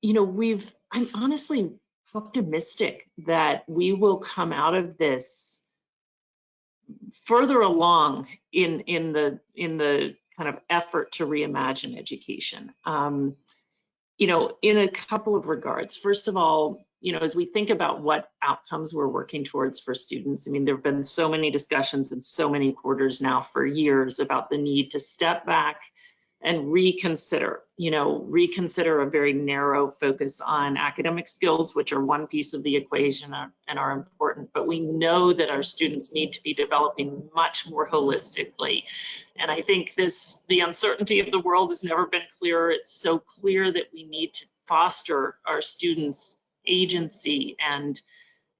I'm honestly optimistic that we will come out of this further along in the kind of effort to reimagine education, in a couple of regards. First of all, as we think about what outcomes we're working towards for students, I mean, there have been so many discussions in so many quarters now for years about the need to step back and reconsider a very narrow focus on academic skills, which are one piece of the equation and are important, but we know that our students need to be developing much more holistically. And I think the uncertainty of the world has never been clearer. It's so clear that we need to foster our students' agency and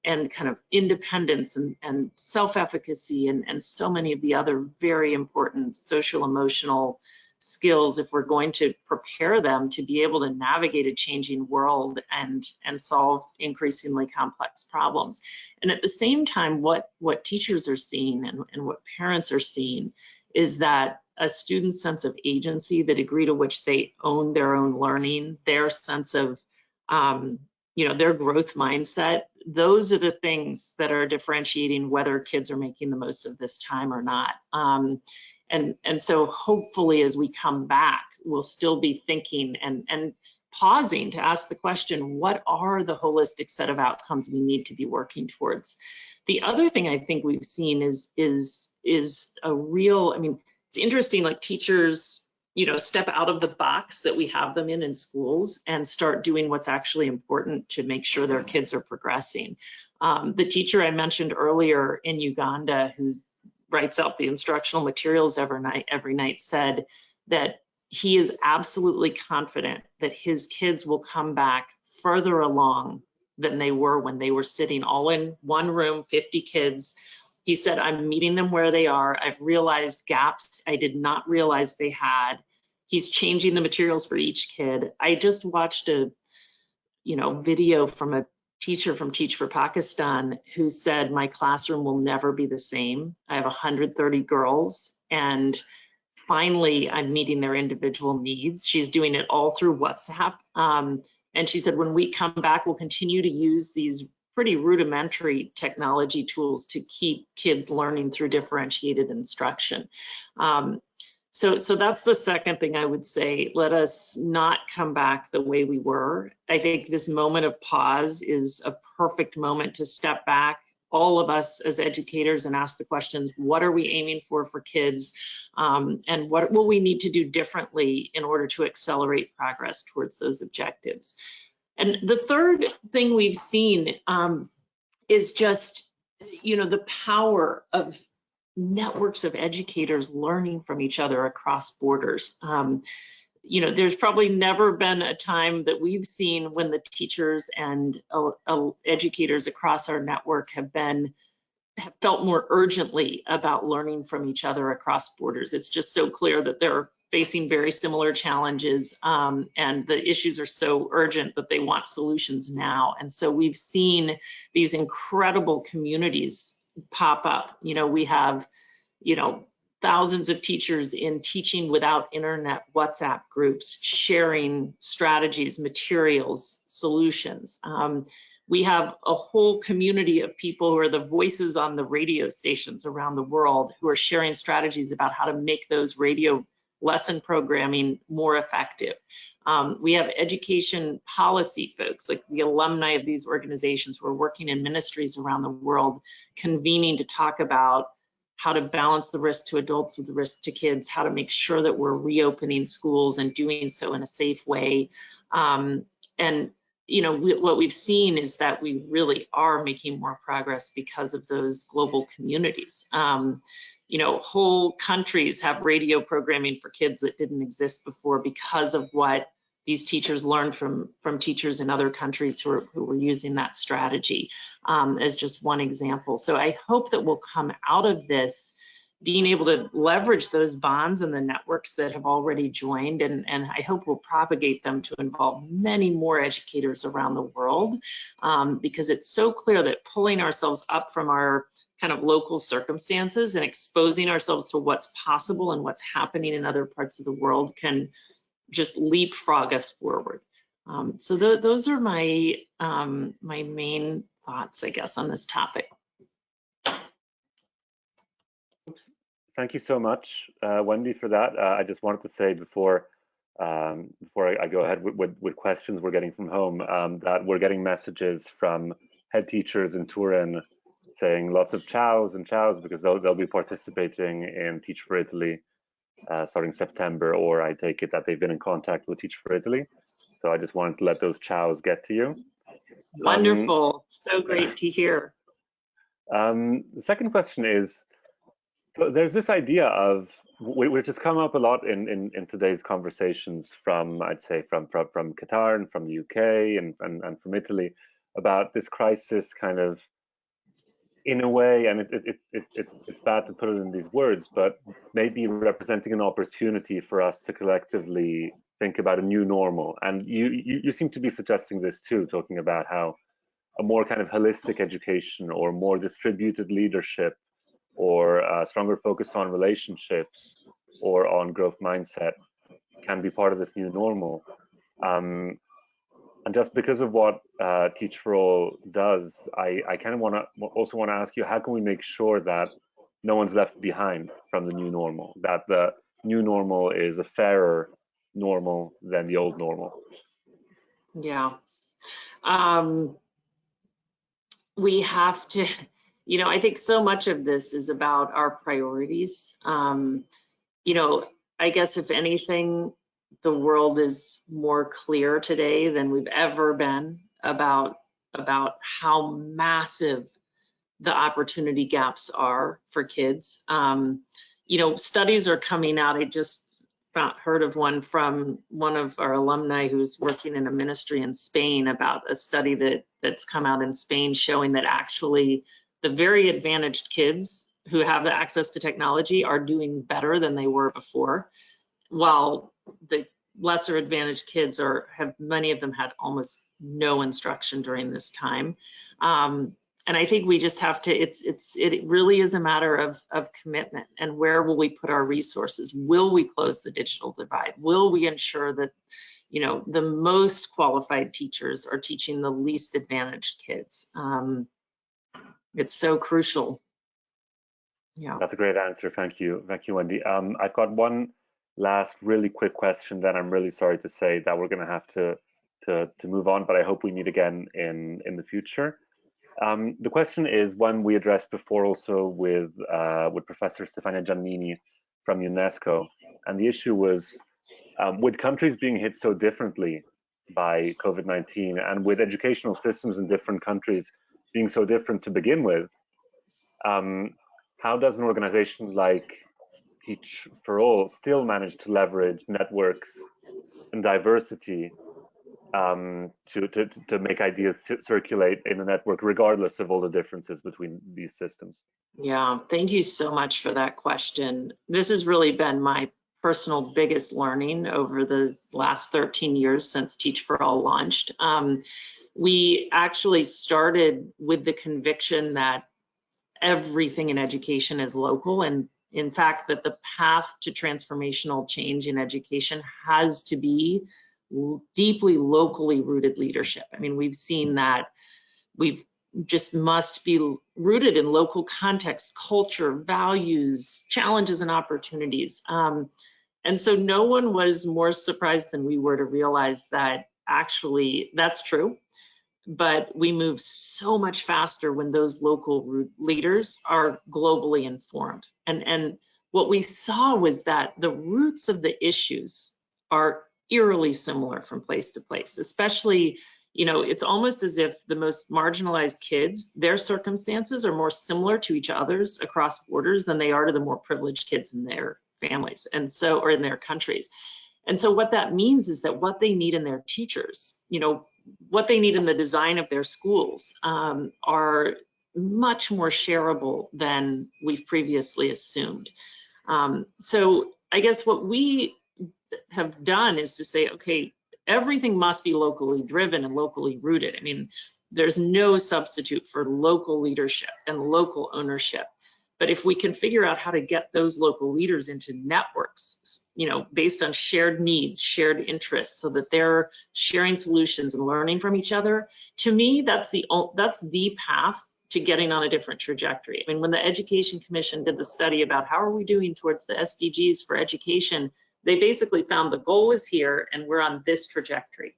kind of independence and self-efficacy and so many of the other very important social emotional skills if we're going to prepare them to be able to navigate a changing world and solve increasingly complex problems. And at the same time, what teachers are seeing and what parents are seeing is that a student's sense of agency, the degree to which they own their own learning, their sense of their growth mindset, those are the things that are differentiating whether kids are making the most of this time or not. And so hopefully as we come back, we'll still be thinking and pausing to ask the question, what are the holistic set of outcomes we need to be working towards? The other thing I think we've seen is a real, I mean, it's interesting, like teachers, step out of the box that we have them in schools and start doing what's actually important to make sure their kids are progressing. The teacher I mentioned earlier in Uganda, who writes out the instructional materials every night, said that he is absolutely confident that his kids will come back further along than they were when they were sitting all in one room, 50 kids. He said, I'm meeting them where they are. I've realized gaps I did not realize they had. He's changing the materials for each kid. I just watched a video from a teacher from Teach for Pakistan who said, my classroom will never be the same. I have 130 girls and finally I'm meeting their individual needs. She's doing it all through WhatsApp. And she said, when we come back, we'll continue to use these pretty rudimentary technology tools to keep kids learning through differentiated instruction. So that's the second thing I would say. Let us not come back the way we were. I think this moment of pause is a perfect moment to step back, all of us as educators, and ask the questions, what are we aiming for kids? And what will we need to do differently in order to accelerate progress towards those objectives? And the third thing we've seen is just, the power of networks of educators learning from each other across borders. There's probably never been a time that we've seen when the teachers and educators across our network have felt more urgently about learning from each other across borders. It's just so clear that they're facing very similar challenges, and the issues are so urgent that they want solutions now. And so we've seen these incredible communities pop up. We have, thousands of teachers in Teaching Without Internet WhatsApp groups sharing strategies, materials, solutions. We have a whole community of people who are the voices on the radio stations around the world who are sharing strategies about how to make those radio lesson programming more effective. We have education policy folks, like the alumni of these organizations who are working in ministries around the world, convening to talk about how to balance the risk to adults with the risk to kids, how to make sure that we're reopening schools and doing so in a safe way. And you know, what we've seen is that we really are making more progress because of those global communities. You know, whole countries have radio programming for kids that didn't exist before because of what these teachers learned from teachers in other countries who were using that strategy, as just one example. So I hope that we'll come out of this being able to leverage those bonds and the networks that have already joined, and I hope we'll propagate them to involve many more educators around the world, because it's so clear that pulling ourselves up from our kind of local circumstances and exposing ourselves to what's possible and what's happening in other parts of the world can just leapfrog us forward. So those are my my main thoughts, I guess, on this topic. Thank you so much, Wendy, for that. I just wanted to say before I go ahead with questions we're getting from home, that we're getting messages from head teachers in Turin saying lots of ciaos and ciaos because they'll be participating in Teach for Italy starting September, or I take it that they've been in contact with Teach for Italy. So I just wanted to let those ciaos get to you. Wonderful, so great to hear. The second question is, so there's this idea of, which has come up a lot in today's conversations from, I'd say, from Qatar and from the UK and from Italy, about this crisis kind of, in a way, and it's bad to put it in these words, but maybe representing an opportunity for us to collectively think about a new normal. And you seem to be suggesting this too, talking about how a more kind of holistic education or more distributed leadership or a stronger focus on relationships or on growth mindset can be part of this new normal. And just because of what Teach for All does, I kind of also want to ask you, how can we make sure that no one's left behind from the new normal, that the new normal is a fairer normal than the old normal? Yeah. We have to, you know, I think so much of this is about our priorities. You know, I guess if anything, the world is more clear today than we've ever been about how massive the opportunity gaps are for kids. You know, studies are coming out. I just heard of one from one of our alumni who's working in a ministry in Spain about a study that's come out in Spain showing that actually the very advantaged kids who have the access to technology are doing better than they were before, while the lesser advantaged kids many of them had almost no instruction during this time. And I think we just have to, it really is a matter of commitment, and where will we put our resources? Will we close the digital divide? Will we ensure that, you know, the most qualified teachers are teaching the least advantaged kids? It's so crucial. Yeah. That's a great answer. Thank you, Wendy. I've got one last really quick question. Then I'm really sorry to say that we're going to have to move on, but I hope we meet again in the future. The question is one we addressed before also with Professor Stefania Giannini from UNESCO, and the issue was with countries being hit so differently by COVID-19 and with educational systems in different countries being so different to begin with, how does an organization like Teach for All still manage to leverage networks and diversity to make ideas circulate in a network, regardless of all the differences between these systems? Yeah, thank you so much for that question. This has really been my personal biggest learning over the last 13 years since Teach for All launched. We actually started with the conviction that everything in education is local, and in fact that the path to transformational change in education has to be deeply locally rooted leadership. I mean, we've seen that we've just must be rooted in local context, culture, values, challenges, and opportunities. And so no one was more surprised than we were to realize that actually that's true. but we move so much faster when those local leaders are globally informed. And what we saw was that the roots of the issues are eerily similar from place to place, especially, you know, it's almost as if the most marginalized kids, their circumstances are more similar to each other's across borders than they are to the more privileged kids in their families, and so, or in their countries. And so what that means is that what they need in their teachers, you know, what they need in the design of their schools are much more shareable than we've previously assumed. So I guess what we have done is to say, okay, everything must be locally driven and locally rooted. I mean, there's no substitute for local leadership and local ownership. But if we can figure out how to get those local leaders into networks, you know, based on shared needs, shared interests, so that they're sharing solutions and learning from each other, to me, that's the path to getting on a different trajectory. I mean, when the Education Commission did the study about how are we doing towards the SDGs for education, they basically found the goal is here and we're on this trajectory.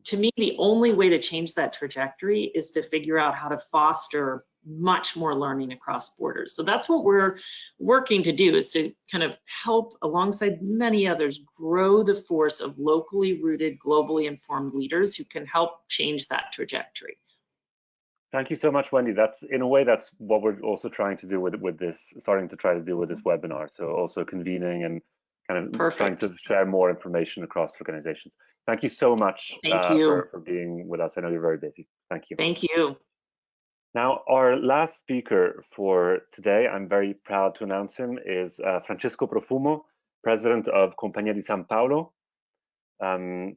To me, the only way to change that trajectory is to figure out how to foster much more learning across borders. So that's what we're working to do, is to kind of help, alongside many others, grow the force of locally rooted, globally informed leaders who can help change that trajectory. Thank you so much, Wendy. That's, in a way, that's what we're also trying to do with this, starting to try to do with this webinar. So also convening and kind of trying to share more information across organizations. Thank you so much for being with us. I know you're very busy. Thank you. Thank you. Now, our last speaker for today, I'm very proud to announce him, is Francesco Profumo, President of Compagnia di San Paolo. Mr.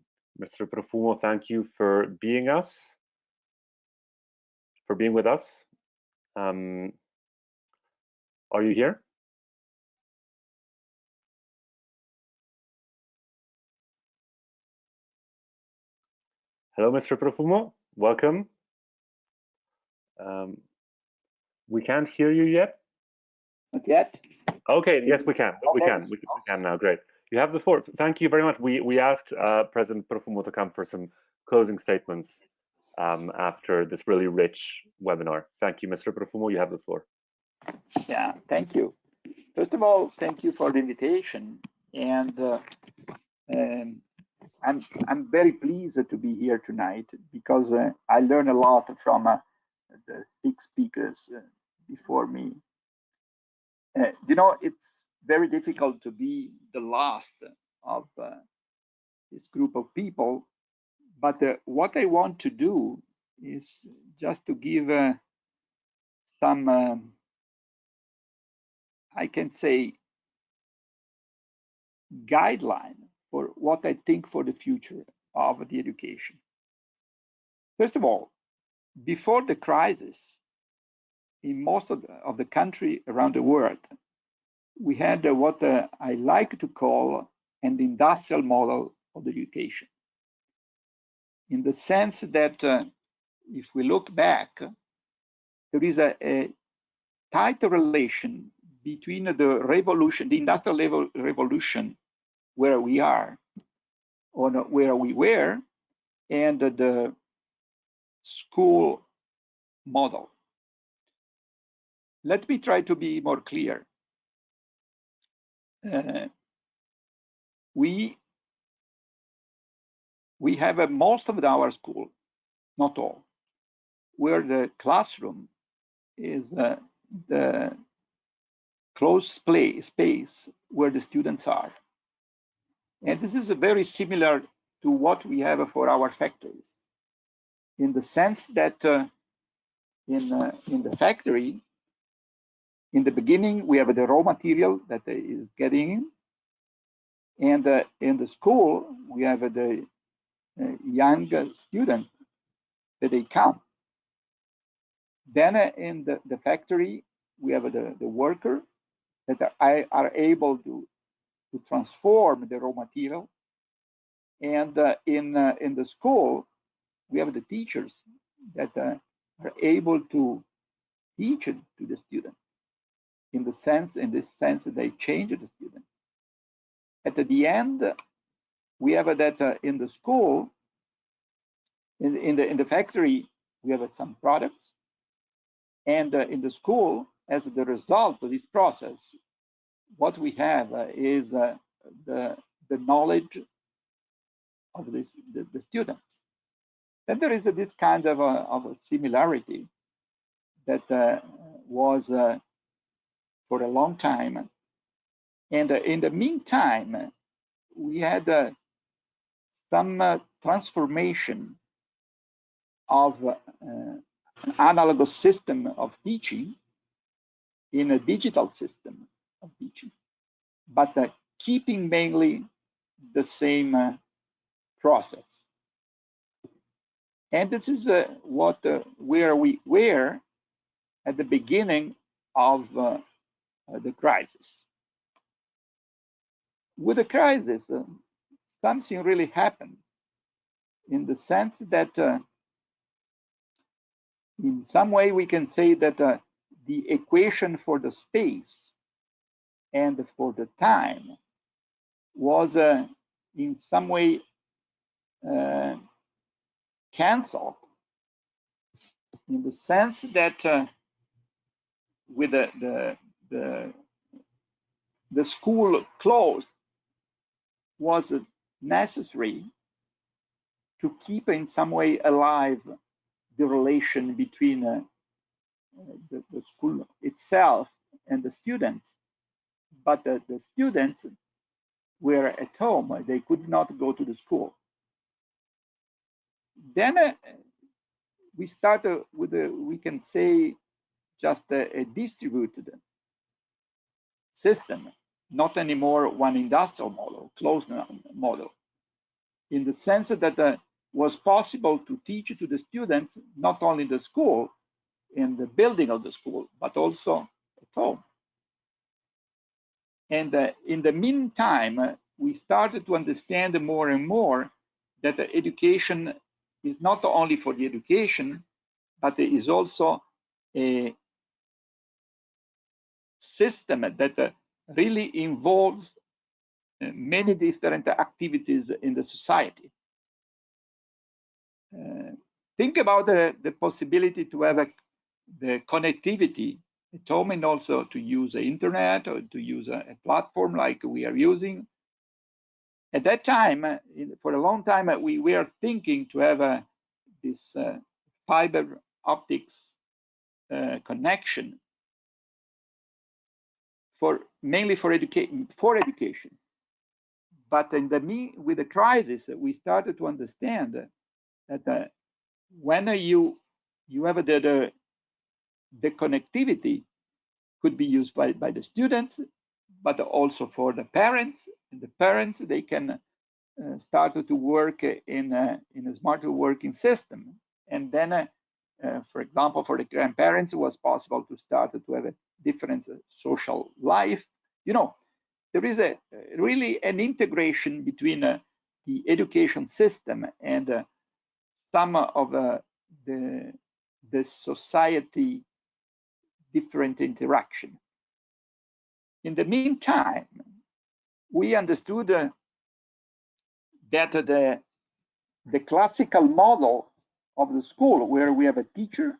Profumo, thank you for being with us. Are you here? Hello, Mr. Profumo. Welcome. We can't hear you yet. Not yet. Okay. Yes, we can. We can now. Great. You have the floor. Thank you very much. We asked President Profumo to come for some closing statements after this really rich webinar. Thank you, Mr. Profumo. You have the floor. Yeah. Thank you. First of all, thank you for the invitation, and I'm very pleased to be here tonight because I learned a lot from the 6 speakers before me. You know, it's very difficult to be the last of this group of people, but what I want to do is just to give some, I can say, guideline for what I think for the future of the education. First of all, before the crisis, in most of the country around the world, we had what I like to call an industrial model of education. In the sense that if we look back, there is a tight relation between the revolution, the industrial revolution, where we are, or where we were, and the school model. Let me try to be more clear. We have most of our school, not all, where the classroom is the closed space where the students are. And this is very similar to what we have for our factories, in the sense that in the factory, in the beginning, we have the raw material that is getting in, and in the school, we have the young students that they come. Then in the factory, we have the worker that are able to transform the raw material. And in the school, we have the teachers that are able to teach it to the student. In this sense, they change the student. At the end, we have that in the school, In the factory, we have some products, and in the school, as the result of this process, what we have is the knowledge of the students. And there is this kind of a similarity that was for a long time. And in the meantime, we had some transformation of an analogous system of teaching in a digital system of teaching, but keeping mainly the same process. And this is where we were at the beginning of the crisis. With the crisis, something really happened, in the sense that in some way we can say that the equation for the space and for the time was in some way canceled, in the sense that with the school closed, was necessary to keep in some way alive the relation between the school itself and the students. But the students were at home, they could not go to the school. Then we started with we can say, just a distributed system, not anymore one industrial model, closed model, in the sense that was possible to teach to the students not only in the school, in the building of the school, but also at home. And in the meantime, we started to understand more and more that education is not only for the education, but it is also a system that really involves many different activities in the society. Think about the possibility to have the connectivity at home, and also to use the internet or to use a platform like we are using. At that time, for a long time, we were thinking to have this fiber optics connection mainly for education. But with the crisis, we started to understand that when you have the connectivity could be used by the students, but also for the parents. And the parents, they can start to work in a smarter working system. And then, for example, for the grandparents, it was possible to start to have a different social life. You know, there is really an integration between the education system and some of the society different interaction. In the meantime, we understood that the classical model of the school, where we have a teacher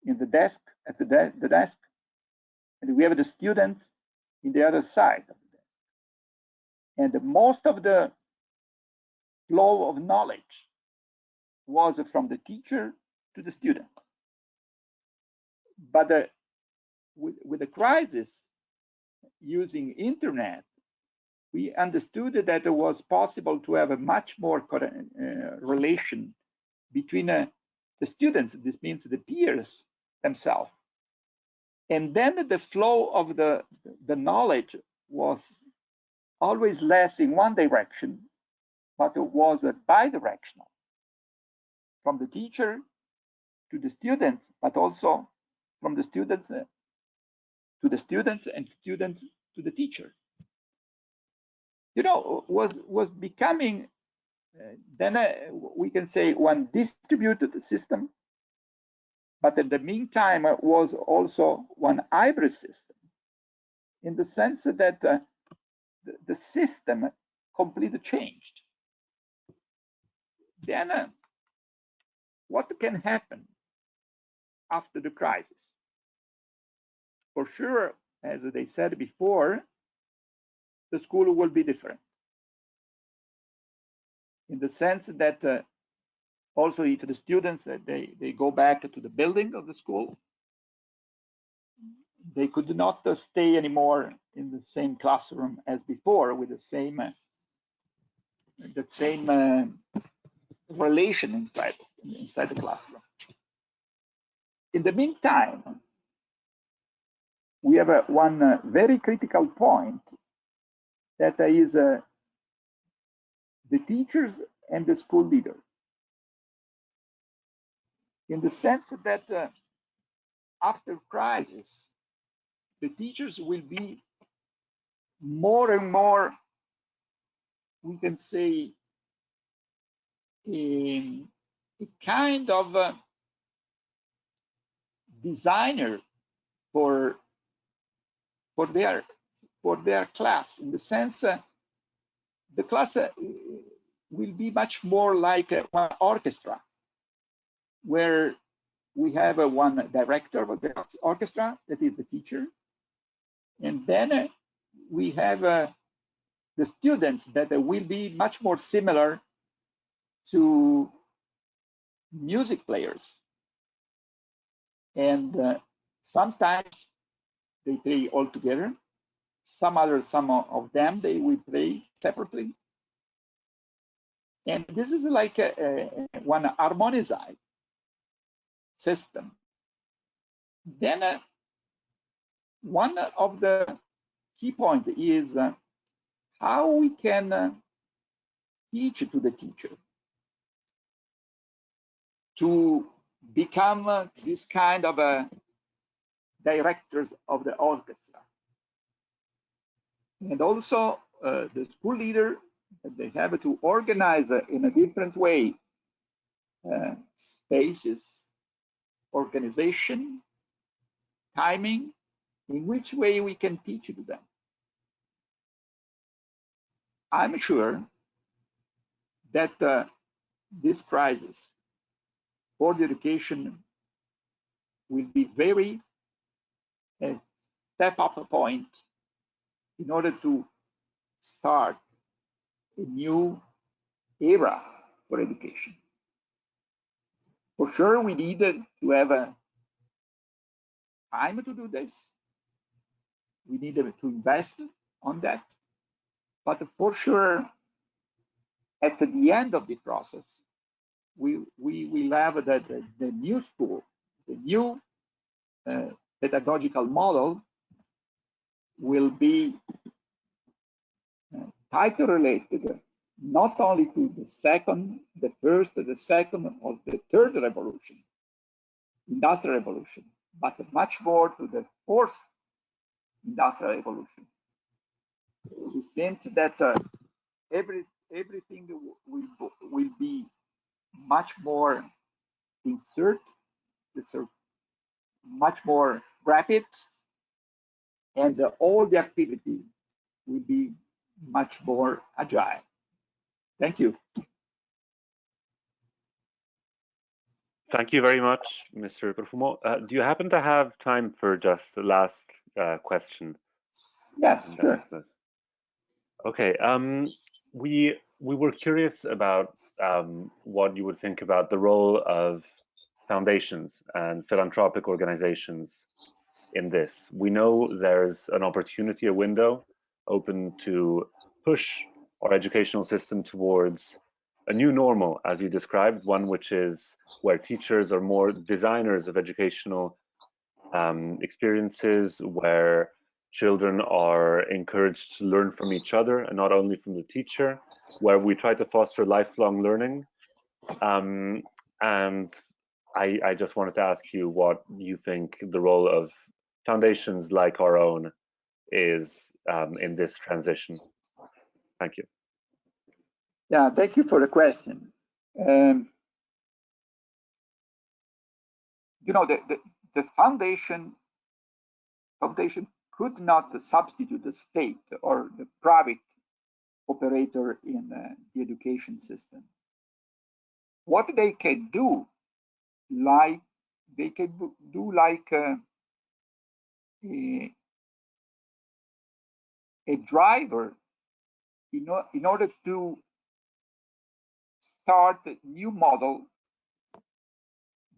in the desk, at the desk, and we have the students in the other side of the desk. And most of the flow of knowledge was from the teacher to the student. But with the crisis, using internet, we understood that it was possible to have a much more relation between the students. This means the peers themselves. And then the flow of the knowledge was always less in one direction, but it was bi-directional, from the teacher to the students, but also from the students to the students, and students to the teacher. You know, was becoming then we can say one distributed system, but in the meantime was also one hybrid system, in the sense that the system completely changed. Then what can happen after the crisis? For sure, as they said before, the school will be different, in the sense that also if the students they go back to the building of the school, they could not stay anymore in the same classroom as before with the same relation inside the classroom. In the meantime, we have one very critical point, that is the teachers and the school leader, in the sense that after crisis, the teachers will be more and more, we can say, a kind of designer for their class, in the sense the class will be much more like one orchestra, where we have one director of the orchestra, that is the teacher, and then we have the students that will be much more similar to music players, and sometimes they play all together. Some of them they will play separately, and this is like one harmonized system. Then one of the key points is how we can teach to the teacher to become this kind of directors of the orchestra. And also the school leader, they have to organize in a different way spaces, organization, timing, in which way we can teach to them. I'm sure that this crisis for the education will be very step up a point in order to start a new era for education. For sure, we need to have time to do this. We need to invest on that. But for sure, at the end of the process, we will have the new school, the new pedagogical model will be tightly related not only to the first, the second, or the third revolution, industrial revolution, but much more to the fourth industrial revolution. It means that everything will be much more much more rapid, and all the activity will be much more agile. Thank you. Thank you very much, Mr. Profumo. Do you happen to have time for just the last question? Yes, sure. Okay. We were curious about what you would think about the role of foundations and philanthropic organizations in this. We know there's an opportunity, a window open to push our educational system towards a new normal, as you described, one which is where teachers are more designers of educational experiences, where children are encouraged to learn from each other and not only from the teacher, where we try to foster lifelong learning. And I just wanted to ask you what you think the role of foundations like our own is in this transition. Thank you. Yeah, thank you for the question. You know, the foundation could not substitute the state or the private operator in the education system. What they can do like they can do like a driver in order to start a new model,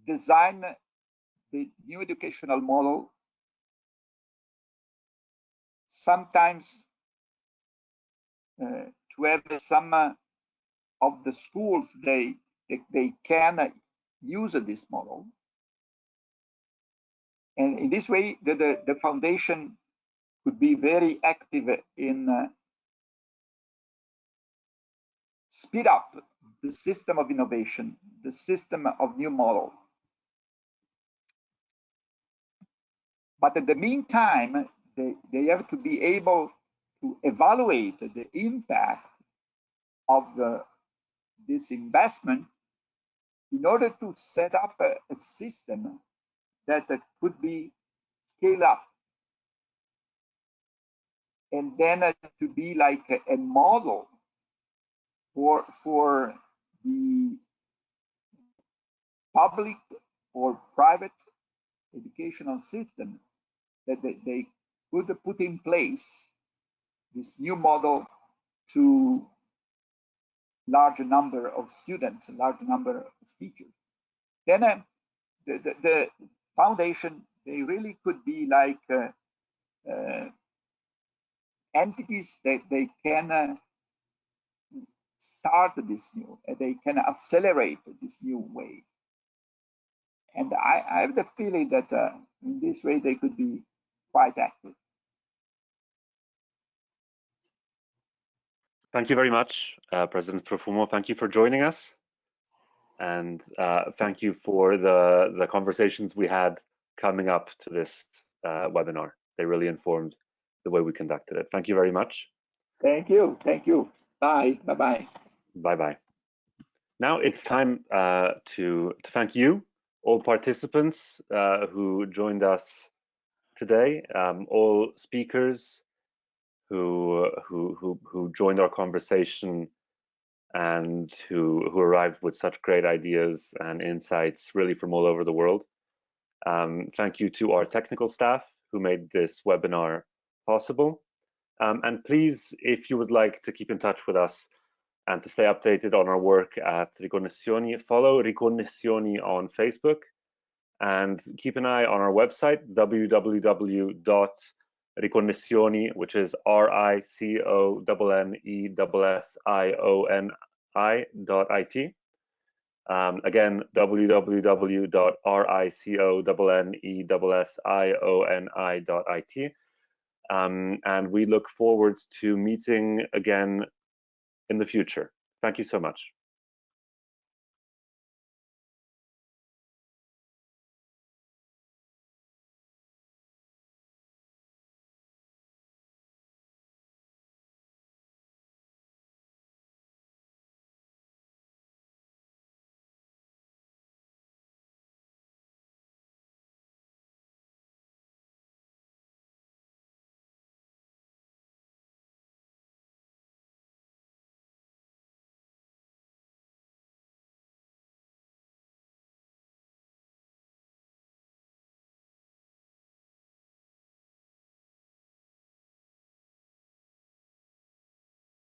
design the new educational model. Sometimes to have some of the schools they can use this model, and in this way the foundation could be very active in speed up the system of innovation, the system of new model. But at the meantime, they have to be able to evaluate the impact of this investment in order to set up a system that could be scaled up, and then to be like a model for the public or private educational system, that they could put in place this new model to large number of students, a large number of teachers. Then the foundation, they really could be like entities that they can start this new, they can accelerate this new way. And I have the feeling that in this way they could be quite active. Thank you very much, President Profumo. Thank you for joining us. And thank you for the conversations we had coming up to this webinar. They really informed the way we conducted it. Thank you very much. Thank you. Thank you. Bye. Bye-bye. Bye-bye. Now it's time to thank you, all participants who joined us today, all speakers who joined our conversation and who arrived with such great ideas and insights really from all over the world. Thank you to our technical staff who made this webinar possible. And please, if you would like to keep in touch with us and to stay updated on our work at Riconnessioni, follow Riconnessioni on Facebook and keep an eye on our website, www.riconnessioni, which is RICONNESSIONI.IT. Again, www.RICONNESSIONI.IT. And we look forward to meeting again in the future. Thank you so much.